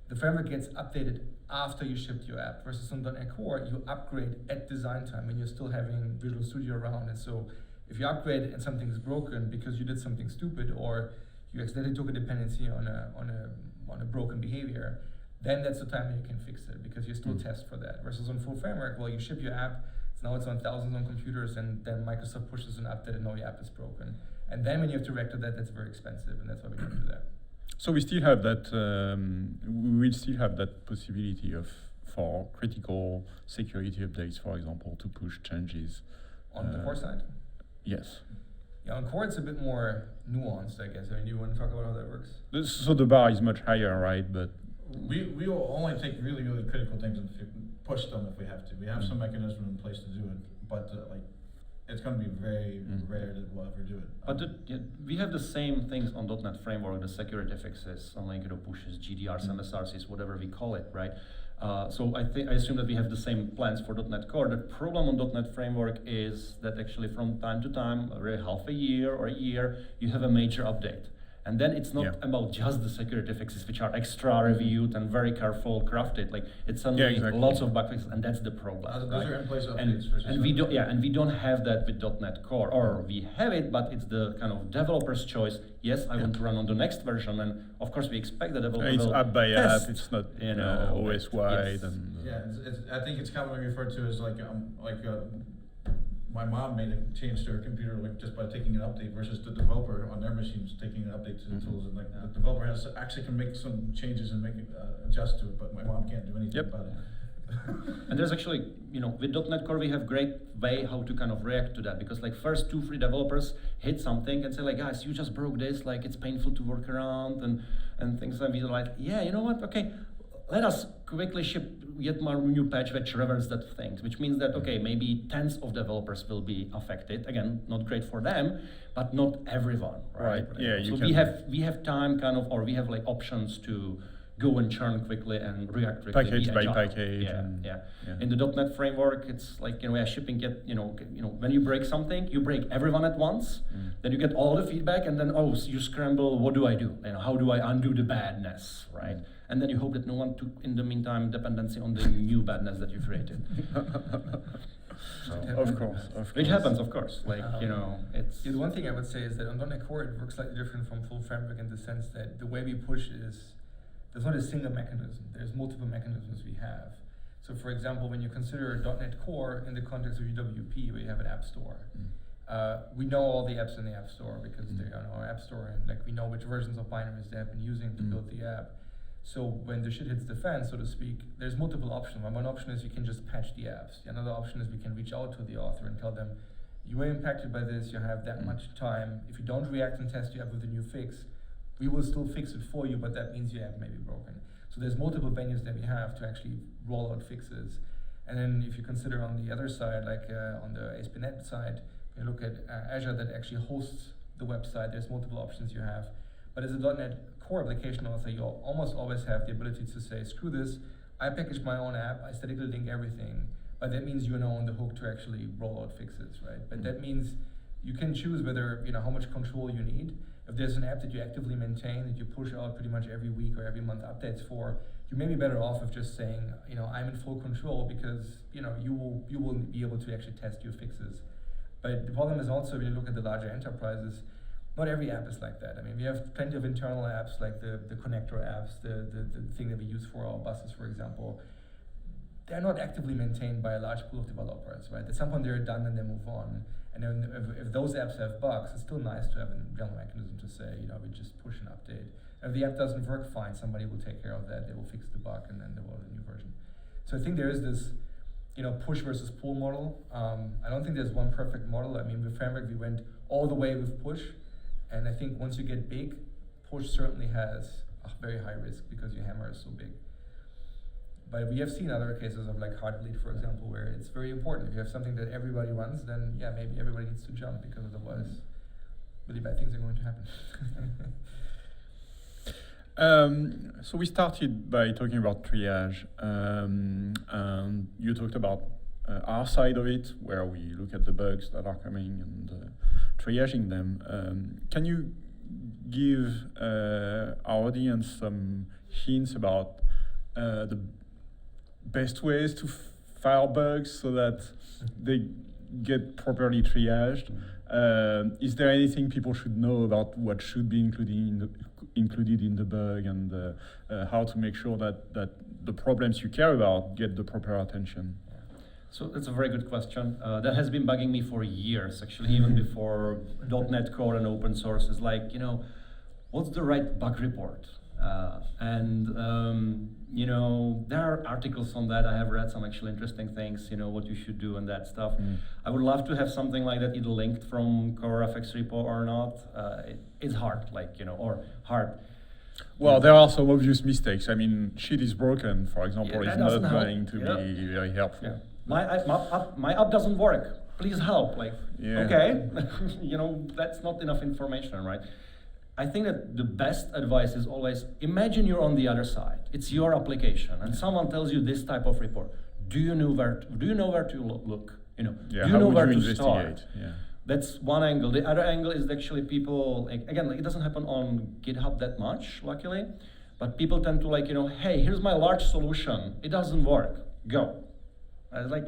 the framework gets updated after you shipped your app, versus on .NET Core you upgrade at design time when you're still having Visual Studio around. And so if you upgrade and something's broken because you did something stupid or you accidentally took a dependency on a broken behavior, then that's the time when you can fix it because you still test for that. Versus on full framework, well, you ship your app, now it's on thousands of computers, and then Microsoft pushes an update and now your app is broken. And then when you have to react to that, that's very expensive, and that's why we don't do that. So we still have that. We still have that possibility for critical security updates, for example, to push changes On the core side? Yes. Yeah, on core it's a bit more nuanced, I guess. I mean, do you want to talk about how that works? So the bar is much higher, right? But We will only take really, really critical things and push them if we have to. We have some mechanism in place to do it, but it's going to be very rare that we'll ever do it. But we have the same things on .NET Framework, the security fixes, unlike pushes, GDRs, MSRCs, whatever we call it, right? So I assume that we have the same plans for .NET Core. The problem on .NET Framework is that actually from time to time, every half a year or a year, you have a major update. And then it's not about just the security fixes, which are extra reviewed and very careful crafted. Like it's suddenly lots of bug fixes, and that's the problem. Those are in place updates. And we don't have that with .NET Core, or we have it, but it's the kind of developer's choice. Yes, I want to run on the next version, and of course we expect the developer it's will app by test, app. It's not always wide. And I think it's commonly referred to as my mom made a change to her computer just by taking an update versus the developer on their machines taking an update to the tools, and the developer can make some changes and make it adjust to it, but my mom can't do anything about it. And there's actually, with .NET Core we have great way how to kind of react to that, because like first 2-3 developers hit something and say like, guys, you just broke this, like it's painful to work around and things, and we're like, yeah, you know what, okay, let us quickly ship yet more new patch which reverses that thing, which means that, okay, maybe tens of developers will be affected. Again, not great for them, but not everyone, right? Yeah, so we have time kind of, or we have like options to go and churn quickly and react quickly. Package by package. Yeah. In the .NET Framework, it's like, shipping when you break something, you break everyone at once, then you get all the feedback, and then, you scramble, what do I do? How do I undo the badness, right? And then you hope that no one took, in the meantime, dependency on the new badness that you created. Of course. It happens, of course. Like, it's... The one thing I would say is that on .NET Core, it works slightly different from full framework in the sense that the way we push is, there's not a single mechanism. There's multiple mechanisms we have. So for example, when you consider .NET Core in the context of UWP, where you have an app store, we know all the apps in the app store because they're on our app store, and like we know which versions of binaries they have been using to build the app. So when the shit hits the fan, so to speak, there's multiple options. One option is you can just patch the apps. Another option is we can reach out to the author and tell them, you were impacted by this, you have that much time. If you don't react and test your app with a new fix, we will still fix it for you, but that means your app may be broken. So there's multiple venues that we have to actually roll out fixes. And then if you consider on the other side, like on the ASP.NET side, you look at Azure that actually hosts the website, there's multiple options you have. But as a .NET Core application author, you almost always have the ability to say, screw this, I package my own app, I statically link everything, but that means you're now on the hook to actually roll out fixes, right? But that means you can choose whether, how much control you need. If there's an app that you actively maintain, that you push out pretty much every week or every month updates for, you may be better off of just saying, I'm in full control, because you will be able to actually test your fixes. But the problem is also, when you look at the larger enterprises, not every app is like that. I mean, we have plenty of internal apps, like the connector apps, the thing that we use for our buses, for example. They're not actively maintained by a large pool of developers, right? At some point they're done and they move on. And then if those apps have bugs, it's still nice to have a general mechanism to say, we just push an update. If the app doesn't work, fine, somebody will take care of that. They will fix the bug and then they will have a new version. So I think there is this, push versus pull model. I don't think there's one perfect model. I mean, with Framework, we went all the way with push. And I think once you get big, push certainly has a very high risk because your hammer is so big. But we have seen other cases of like hard bleed, for example, where it's very important. If you have something that everybody runs, then yeah, maybe everybody needs to jump, because otherwise really bad things are going to happen. So we started by talking about triage, and you talked about our side of it, where we look at the bugs that are coming and triaging them. Can you give our audience some hints about the best ways to file bugs so that they get properly triaged? Is there anything people should know about what should be included in the bug, and how to make sure that the problems you care about get the proper attention? So that's a very good question. That has been bugging me for years, actually, even before .NET Core and open source. Is like, what's the right bug report? There are articles on that. I have read some actually interesting things, what you should do and that stuff. I would love to have something like that either linked from Core FX repo or not. It's hard, or hard. Well, there are some obvious mistakes. I mean, shit is broken, for example, is not help. going to be very helpful. Yeah. My app doesn't work. Please help. Okay, that's not enough information, right? I think that the best advice is always, imagine you're on the other side. It's your application, and someone tells you this type of report. Do you know where to look? Do you know where to start? Yeah. That's one angle. The other angle is actually people, again, it doesn't happen on GitHub that much, luckily, but people tend to hey, here's my large solution. It doesn't work. Go. I was like,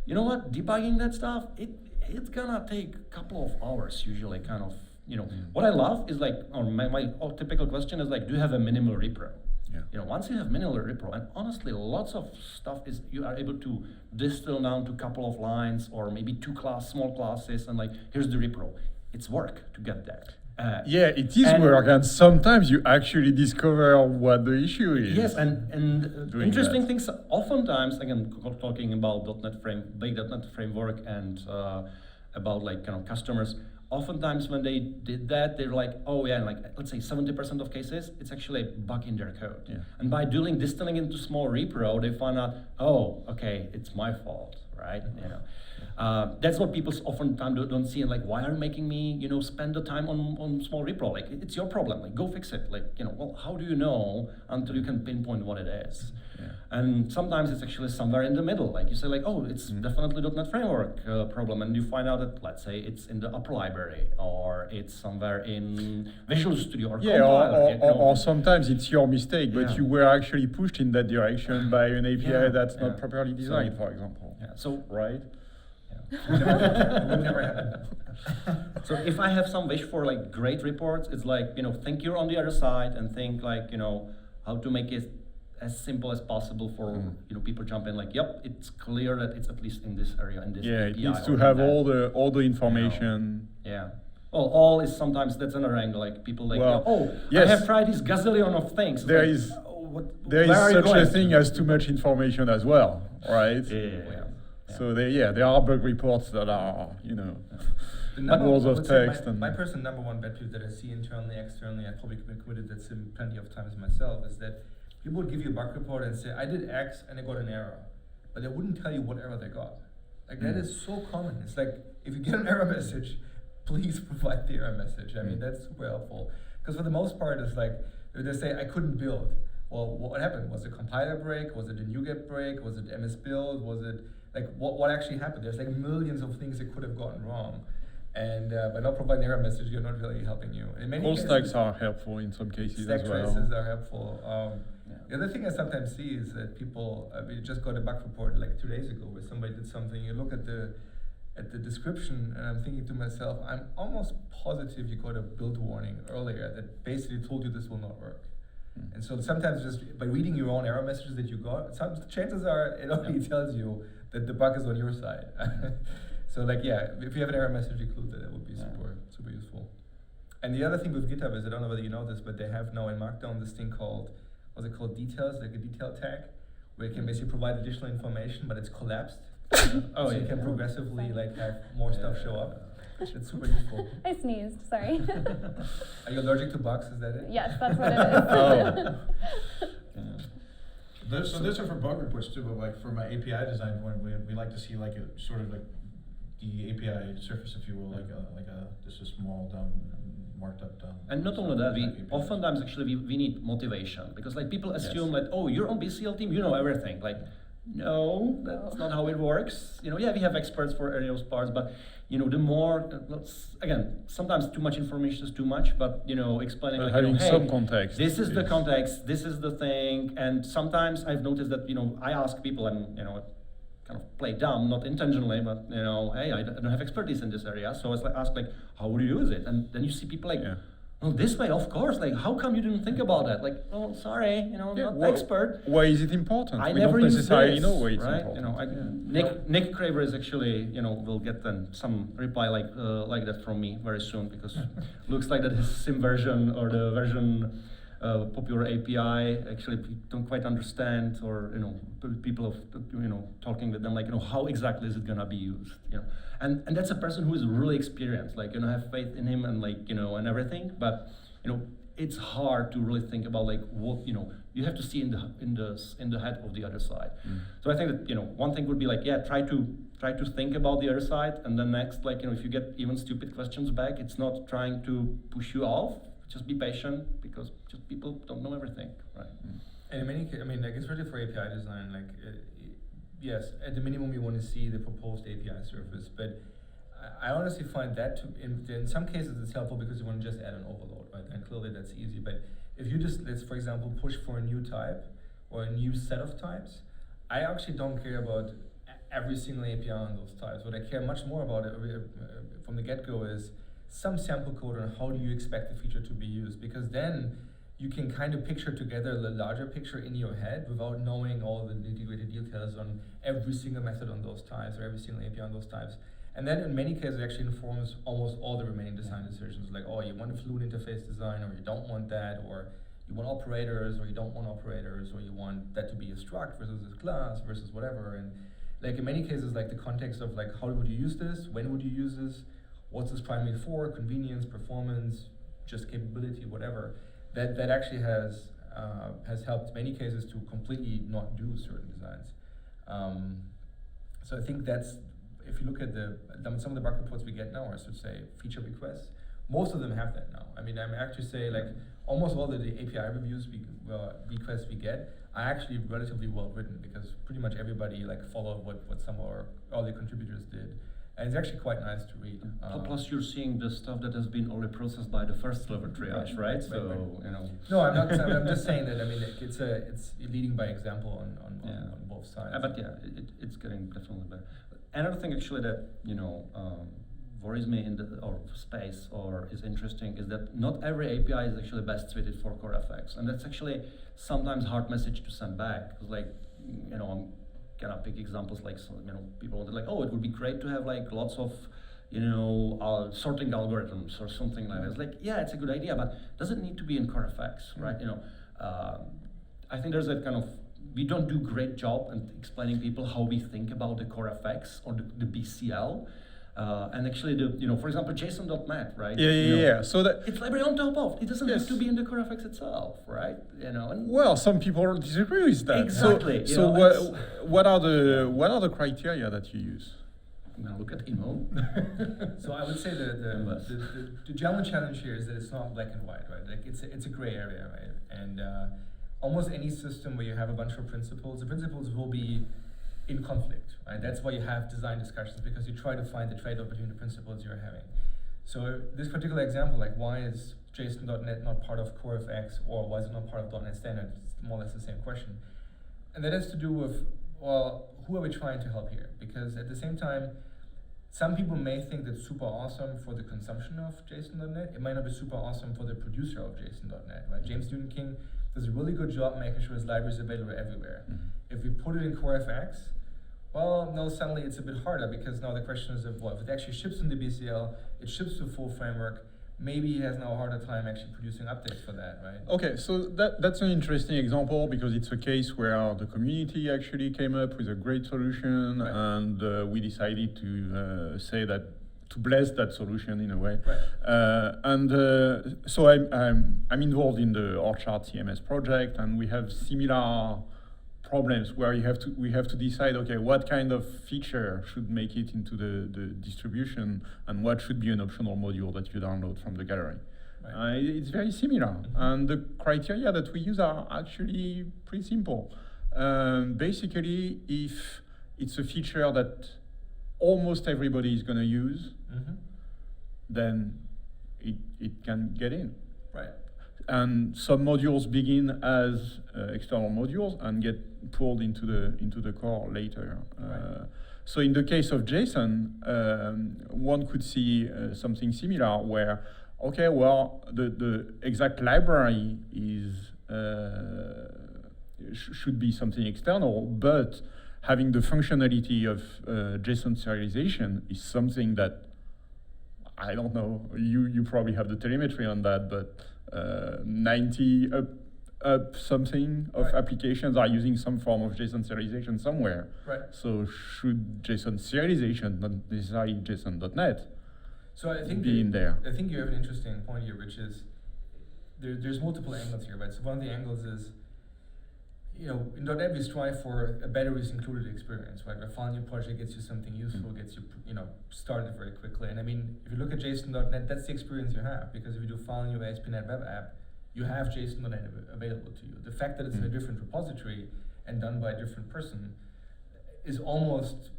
you know what? Debugging that stuff, it's gonna take a couple of hours usually, kind of. What I love is my typical question is do you have a minimal repro? Yeah. Once you have minimal repro, and honestly, lots of stuff is you are able to distill down to a couple of lines or maybe two small classes, and here's the repro. It's work to get that. Yeah, it is work, and sometimes you actually discover what the issue is. Yes, and interesting things. Oftentimes, again, talking about big .NET framework and about customers. Oftentimes when they did that, they're like, oh yeah, let's say 70% of cases, it's actually a bug in their code. Yeah. And by distilling into small repro, they find out, oh, okay, it's my fault, right? That's what people oftentimes don't see, and why are you making me, spend the time on small repro? It's your problem. Go fix it. Well, how do you know until you can pinpoint what it is? Yeah. And sometimes it's actually somewhere in the middle. You say oh, it's definitely .NET Framework problem, and you find out that, let's say, it's in the upper library, or it's somewhere in Visual Studio or compiler. Or sometimes it's your mistake, but you were actually pushed in that direction by an API that's not properly designed, for example. Yeah. So right. It would never happen. So if I have some wish for great reports, it's think you're on the other side and think how to make it as simple as possible for people jump in yep, it's clear that it's at least in this area, in this API. It needs to have all the information. Yeah. Well, all is sometimes that's another angle. People well, oh, yes. I have tried this gazillion of things. There is there where are is you such a going thing to? as too much information as well, right? Yeah. So there are bug reports that are, The Walls I of would say text and- my personal number one pet peeve that I see internally, externally, I've probably been committed that plenty of times myself, is that people would give you a bug report and say, I did X and I got an error, but they wouldn't tell you what error they got. Like that is so common. It's like, if you get an error message, please provide the error message. I mean, that's super helpful. Because for the most part, it's like, they say, I couldn't build. Well, what happened? Was it a compiler break? Was it a NuGet break? Was it MS build? Was it, like, what actually happened? There's like millions of things that could have gotten wrong. And by not providing error message, you're not really helping you. In many Call cases, stacks are helpful in some cases stack as well. traces are helpful. The other thing I sometimes see is that people, we just got a bug report like 2 days ago where somebody did something. You look at the description, and I'm thinking to myself, I'm almost positive you got a build warning earlier that basically told you this will not work. And so sometimes just by reading your own error messages that you got, some chances are it already tells you that the bug is on your side. So like, yeah, if you have an error message included, that would be super useful. And the other thing with GitHub is, I don't know whether you know this, but they have now in Markdown this thing called, what's it called, details, like a detail tag, where you can basically provide additional information, but it's collapsed. So you can progressively like have more stuff show up. It's super useful. I sneezed, sorry. Are you allergic to bugs? Is that it? Yes, that's what it is. Those are for bug reports too, but like for my API design point, we like to see like a sort of like the API surface, if you will, like a just a small marked up And not only that, we API. oftentimes actually we need motivation, because like people assume like, oh, you're on BCL team, you know everything. Like, no, that's not how it works. Yeah, we have experts for areas parts, but the more, again, sometimes too much information is too much, but explaining But like, having hey, some context. this is the is- context, this is the thing, and sometimes I've noticed that I ask people and kind of play dumb, not intentionally, but hey, I don't have expertise in this area, so it's like ask like, how would you use it? And then you see people like, Yeah. oh, this way, of course. Like, how come you didn't think about that? Like, oh, sorry, I'm not expert. Why is it important? I We never don't use necessarily this, know why it's right? important. Nick Craver is actually, will get then some reply like that from me very soon, because looks like that his sim version or the version popular API actually don't quite understand, or people of talking with them like how exactly is it gonna be used, and that's a person who is really experienced, like have faith in him and like and everything, but it's hard to really think about like what you have to see in the head of the other side. So I think that one thing would be like, yeah, try to think about the other side, and then next, like if you get even stupid questions back, it's not trying to push you off. Just be patient, because just people don't know everything, right? And in many cases, I mean, like especially for API design, like yes, at the minimum you want to see the proposed API surface, but I honestly find that in some cases it's helpful because you want to just add an overload, right? And clearly that's easy. But if you just, let's for example push for a new type or a new set of types, I actually don't care about every single API on those types. What I care much more about from the get-go is some sample code on how do you expect the feature to be used, because then you can kind of picture together the larger picture in your head without knowing all the nitty-gritty details on every single method on those types or every single API on those types. And then in many cases it actually informs almost all the remaining design decisions, like, oh, you want a fluid interface design, or you don't want that, or you want operators, or you don't want operators, or you want that to be a struct versus a class versus whatever. And like in many cases, like the context of like, how would you use this, when would you use this, what's this primarily for, convenience, performance, just capability, whatever, that actually has helped many cases to completely not do certain designs. So I think that's, if you look at some of the bug reports we get now, or I should say feature requests, most of them have that now. I mean, I'm actually say like almost all the API reviews requests we get are actually relatively well written, because pretty much everybody like followed what some of our early contributors did. And it's actually quite nice to read. Plus, you're seeing the stuff that has been already processed by the first level triage, right? So No, I'm not. I'm just saying that. I mean, it's leading by example on both sides. But yeah, it's getting definitely better. Another thing actually that worries me in the space or is interesting is that not every API is actually best suited for core FX, and that's actually sometimes hard message to send back, because like I'm gonna pick examples like people wanted like, oh, it would be great to have like lots of sorting algorithms or something like that. It's like, yeah, it's a good idea, but does it need to be in core FX, right? I think there's that kind of, we don't do great job in explaining people how we think about the core FX or the BCL. And actually, for example, JSON.NET, right? Yeah. So that it's library on top of. It doesn't Yes. have to be in the core FX itself, right? And well, some people disagree with that. Exactly, So, you know, what are the criteria that you use? now look at Immo. So I would say the general challenge here is that it's not black and white, right? Like it's a gray area, right? And almost any system where you have a bunch of principles, the principles will be in conflict, right? That's why you have design discussions, because you try to find the trade-off between the principles you're having. So this particular example, like why is JSON.NET not part of Core FX, or why is it not part of .NET Standard? It's more or less the same question. And that has to do with, well, who are we trying to help here? Because at the same time, some people may think that's super awesome for the consumption of JSON.NET. It might not be super awesome for the producer of JSON.NET, right? James Newton King does a really good job making sure his library is available everywhere. If we put it in Core FX, well, no, suddenly it's a bit harder, because now the question is, if it actually ships in the BCL, it ships the full framework, maybe he has now a harder time actually producing updates for that, right? Okay, so that's an interesting example, because it's a case where the community actually came up with a great solution, Right. and we decided to say that, to bless that solution in a way. Right. So I'm involved in the Orchard CMS project, and we have similar problems where we have to decide, okay, what kind of feature should make it into the distribution, and what should be an optional module that you download from the gallery. Right. It's very similar, and the criteria that we use are actually pretty simple. Basically, if it's a feature that almost everybody is going to use, then it can get in. Right. And some modules begin as external modules and get pulled into the core later. Right. So in the case of JSON, one could see something similar where, okay, well, the exact library is should be something external, but having the functionality of JSON serialization is something that, I don't know, you probably have the telemetry on that, but 90 up something of Right. applications are using some form of JSON serialization somewhere. Right. So should JSON serialization, not necessarily JSON.NET, So I think be in there? I think you have an interesting point here, which is there's multiple angles here, right? So one of the angles is, in .NET we strive for a batteries included experience, right? Where filing your project gets you something useful, gets you, started very quickly. And I mean, if you look at JSON.NET, that's the experience you have, because if you do filing your ASP.NET web app, you have JSON.NET available to you. The fact that it's in a different repository and done by a different person is almost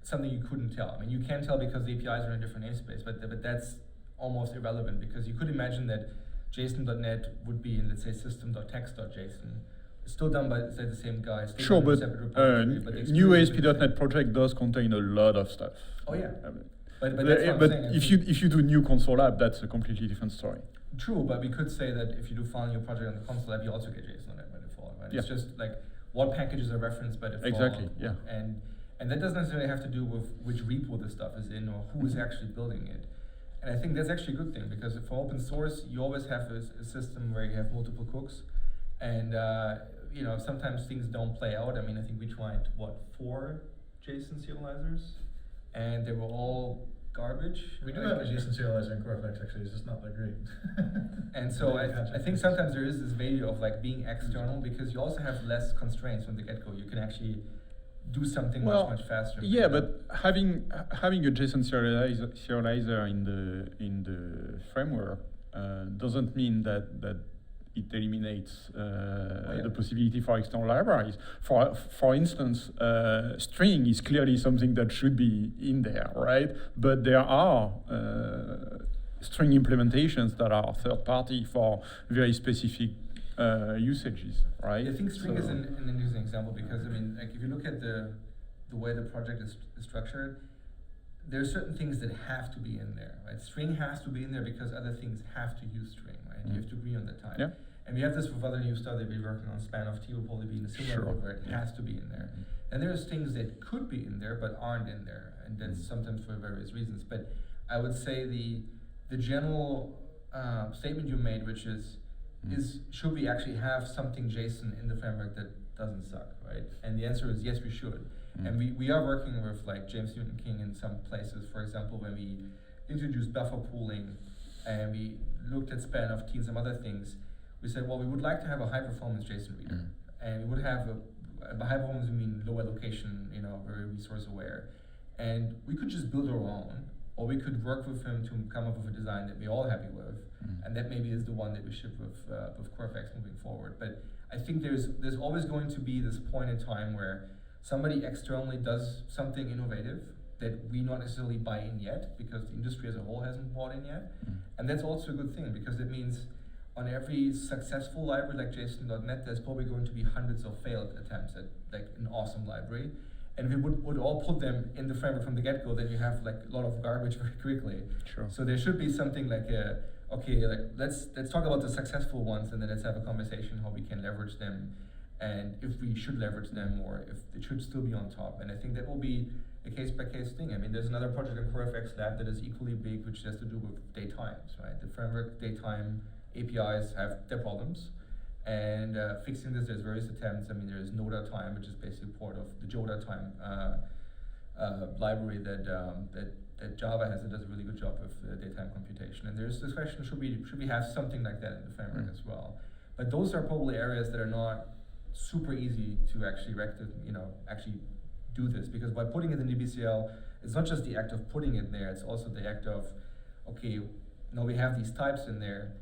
something you couldn't tell. I mean, you can tell because the APIs are in a different namespace, but that's almost irrelevant, because you could imagine that JSON.NET would be in, let's say, system.text.json. It's still done by, say, the same guy. Still Sure, done in a but separate repository, but the new experience is the ASP.NET same. project does contain a lot of stuff. Oh yeah, I mean, but that's what I'm but saying. I if think- you do new console app, that's a completely different story. True, but we could say that if you do file your project on the console app, you also get JSON.NET by default, right? It's Yeah. just like what packages are referenced by default. Exactly, yeah. And that doesn't necessarily have to do with which repo the stuff is in or who is actually building it. And I think that's actually a good thing, because for open source, you always have a system where you have multiple cooks, and sometimes things don't play out. I mean, I think we tried 4 JSON serializers, and they were all garbage. We do have a JSON serializer in CoreFlex, actually, it's just not that great. And so I think sometimes there is this value of like being external, because you also have less constraints from the get-go. You can actually do something much faster. Yeah, but having a JSON serializer in the framework doesn't mean that it eliminates the possibility for external libraries. For instance, string is clearly something that should be in there, right? But there are string implementations that are third-party for very specific usages, right? I think string is an interesting example, because I mean, like if you look at the way the project is structured, there are certain things that have to be in there, right? String has to be in there because other things have to use string, right? You have to agree on the type. Yeah. And we have this with other new stuff that we're working on. Span of T will probably be in a similar mode where it has to be in there. And there's things that could be in there but aren't in there, and that's sometimes for various reasons. But I would say the general statement you made, which is is should we actually have something JSON in the framework that doesn't suck, right? And the answer is yes, we should. And we are working with like James Newton King in some places. For example, when we introduced buffer pooling and we looked at span of T and some other things, we said, well, we would like to have a high performance JSON reader. And we would have by high performance we mean low allocation, very resource aware. And we could just build our own, or we could work with him to come up with a design that we're all happy with, and that maybe is the one that we ship with CoreFX moving forward. But I think there's always going to be this point in time where somebody externally does something innovative that we not necessarily buy in yet, because the industry as a whole hasn't bought in yet. And that's also a good thing, because it means on every successful library like JSON.NET, there's probably going to be hundreds of failed attempts at like an awesome library. And if we would all put them in the framework from the get-go, then you have like a lot of garbage very quickly. Sure. So there should be something like, let's talk about the successful ones, and then let's have a conversation how we can leverage them, and if we should leverage them, or if it should still be on top. And I think that will be a case-by-case thing. I mean, there's another project in CoreFX Lab that is equally big, which has to do with datetimes, right? The framework datetime APIs have their problems. And fixing this, there's various attempts. I mean, there's no.time, which is basically part of the jo.time library that Java has. It does a really good job with daytime computation. And there's this question: should we have something like that in the framework as well? But those are probably areas that are not super easy to actually actually do this, because by putting it in DBCL, it's not just the act of putting it there. It's also the act of, okay, now we have these types in there.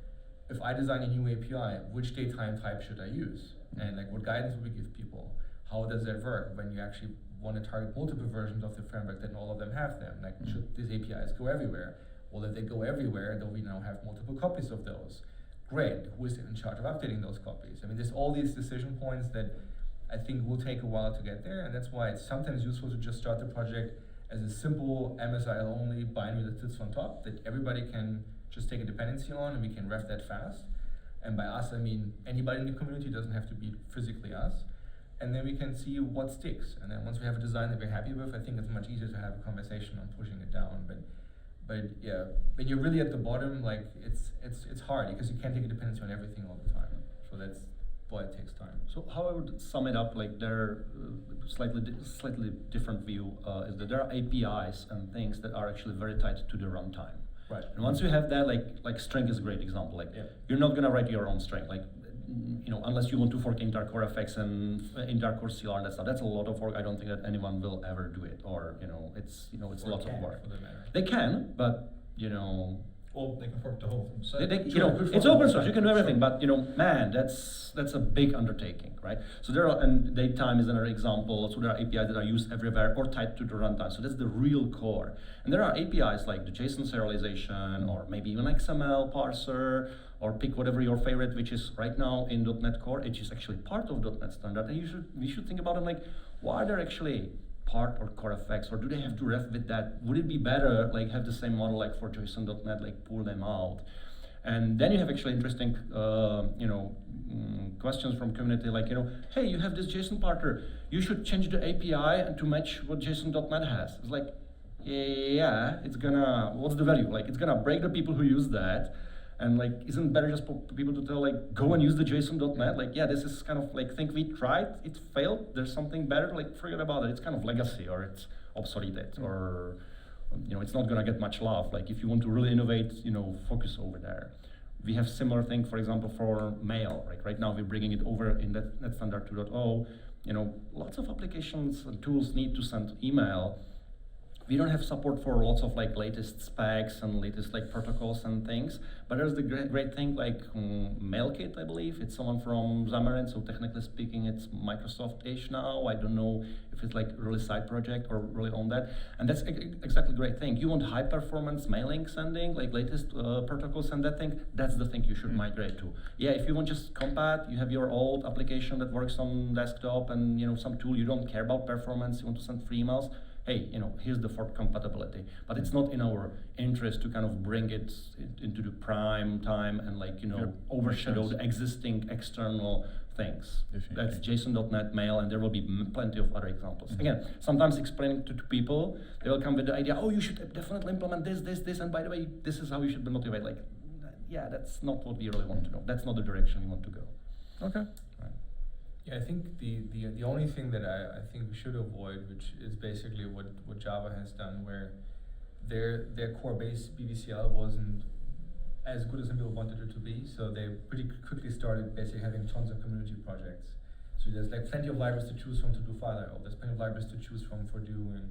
If I design a new API, which datetime type should I use? And like, what guidance would we give people? How does that work when you actually want to target multiple versions of the framework, then all of them have them? Like, should these APIs go everywhere? Well, if they go everywhere, then we now have multiple copies of those. Great, who is in charge of updating those copies? I mean, there's all these decision points that I think will take a while to get there, and that's why it's sometimes useful to just start the project as a simple MSIL only binary that sits on top, that everybody can just take a dependency on, and we can ref that fast. And by us, I mean anybody in the community, doesn't have to be physically us. And then we can see what sticks. And then once we have a design that we're happy with, I think it's much easier to have a conversation on pushing it down. But yeah, when you're really at the bottom, like it's hard, because you can't take a dependency on everything all the time. So that's why it takes time. So how I would sum it up, like there slightly different view is that there are APIs and things that are actually very tied to the runtime. Right. And once you have that, like string is a great example. Like you're not gonna write your own string, like unless you want to fork Intar CoreFX and Intar Core CLR and that stuff. That's a lot of work. I don't think that anyone will ever do it, or it's lots of work. They can, but Well, they can fork the whole thing. So it's open source. You can do everything, but man, that's a big undertaking, right? So there are, and datetime is another example. So there are APIs that are used everywhere or tied to the runtime. So that's the real core. And there are APIs like the JSON serialization, or maybe even XML parser, or pick whatever your favorite, which is right now in .NET Core, which is actually part of .NET Standard. And we should think about them like, why they're actually part or CoreFX, or do they have to ref with that? Would it be better like have the same model like for JSON.NET, like pull them out? And then you have actually interesting questions from community like, hey, you have this JSON parter, you should change the API and to match what JSON.NET has. It's like, yeah, it's gonna, what's the value? Like, it's gonna break the people who use that. And like, isn't it better just for people to tell like, go and use the JSON.NET? Like, yeah, this is kind of like, think we tried, it failed, there's something better, like forget about it. It's kind of legacy, or it's obsoleted, or it's not gonna get much love. Like if you want to really innovate, focus over there. We have similar thing, for example, for mail. Like right now we're bringing it over in .NET Standard 2.0. Lots of applications and tools need to send email. We don't have support for lots of like latest specs and latest like protocols and things, but there's the great thing like MailKit, I believe. It's someone from Xamarin, so technically speaking it's Microsoft-ish now. I don't know if it's like really side project or really on that. And that's exactly great thing. You want high performance mailing sending, like latest protocols and that thing, that's the thing you should migrate to. Yeah, if you want just compat, you have your old application that works on desktop and some tool, you don't care about performance, you want to send free emails, hey, here's the fork compatibility. But it's not in our interest to kind of bring it into the prime time and like, overshadow the existing external things. Definitely. That's JSON.NET Mail, and there will be plenty of other examples. Again, sometimes explaining to people, they will come with the idea, oh, you should definitely implement this, and by the way, this is how you should be motivated. Like, yeah, that's not what we really want to know. That's not the direction we want to go. Okay. Right. Yeah, I think the only thing that I think we should avoid, which is basically what Java has done, where their core base BVCL wasn't as good as some people wanted it to be, so they pretty quickly started basically having tons of community projects. So there's like plenty of libraries to choose from to do file I/O. There's plenty of libraries to choose from for doing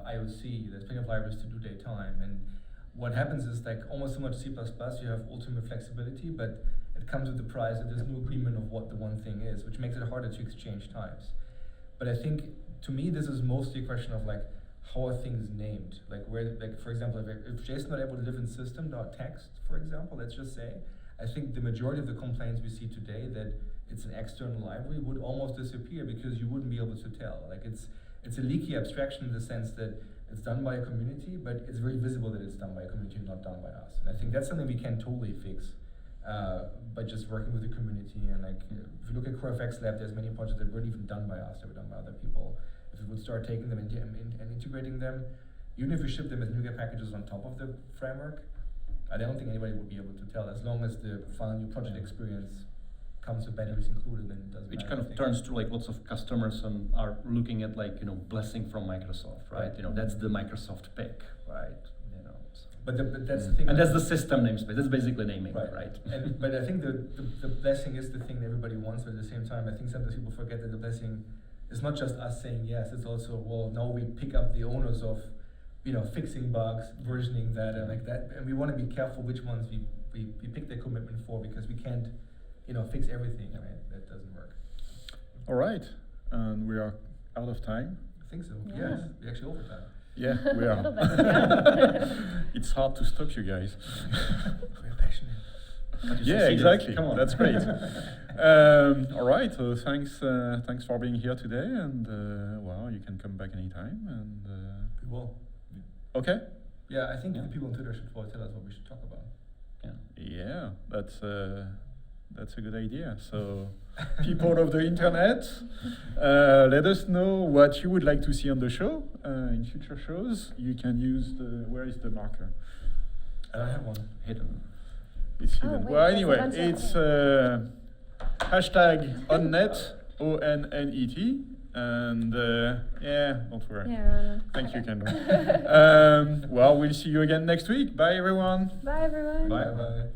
IOC. There's plenty of libraries to do datetime. And what happens is like almost similar to C++, you have ultimate flexibility, but it comes with the price that there's no agreement of what the one thing is, which makes it harder to exchange types. But I think, to me, this is mostly a question of like, how are things named? Like where, like for example, if JSON not able to live in system.text, for example, let's just say, I think the majority of the complaints we see today that it's an external library would almost disappear because you wouldn't be able to tell. Like it's a leaky abstraction in the sense that it's done by a community, but it's very visible that it's done by a community and not done by us. And I think that's something we can totally fix by just working with the community. And like, if you look at CoreFX Lab, there's many projects that weren't even done by us, that were done by other people. If we would start taking them and integrating them, even if we ship them as NuGet packages on top of the framework, I don't think anybody would be able to tell. As long as the final new project experience comes with batteries included, then it doesn't Which matter. kind of turns to like lots of customers and are looking at like, blessing from Microsoft, right? That's the Microsoft pick, right? So. But that's the thing. And that's the system namespace. That's basically naming, right? But I think the blessing is the thing that everybody wants, but at the same time, I think sometimes people forget that the blessing is not just us saying yes, it's also, well, now we pick up the onus of, fixing bugs, versioning that, and like that, and we want to be careful which ones we pick the commitment for, because we can't, fix everything, right? That doesn't work. All right, and we are out of time. I think so. Yeah. Yes, we're actually over time. Yeah, we A are. little bit, yeah. It's hard to stop you guys. We're passionate. But you Yeah, succeeded. exactly. Come on. That's great. All right. Thanks for being here today, and you can come back anytime. And We will. okay. Yeah, I think Yeah. the people on Twitter should probably tell us what we should talk about. Yeah, that's a good idea. So, people of the internet, let us know what you would like to see on the show in future shows. You can use where is the marker? I don't have one. Hidden. It's hidden. wait, Well, there's a anyway, bunch of- it's hashtag onnet, ONNET, and don't worry. Yeah. Thank you, Kendra. We'll see you again next week. Bye, everyone. Bye, everyone. Bye.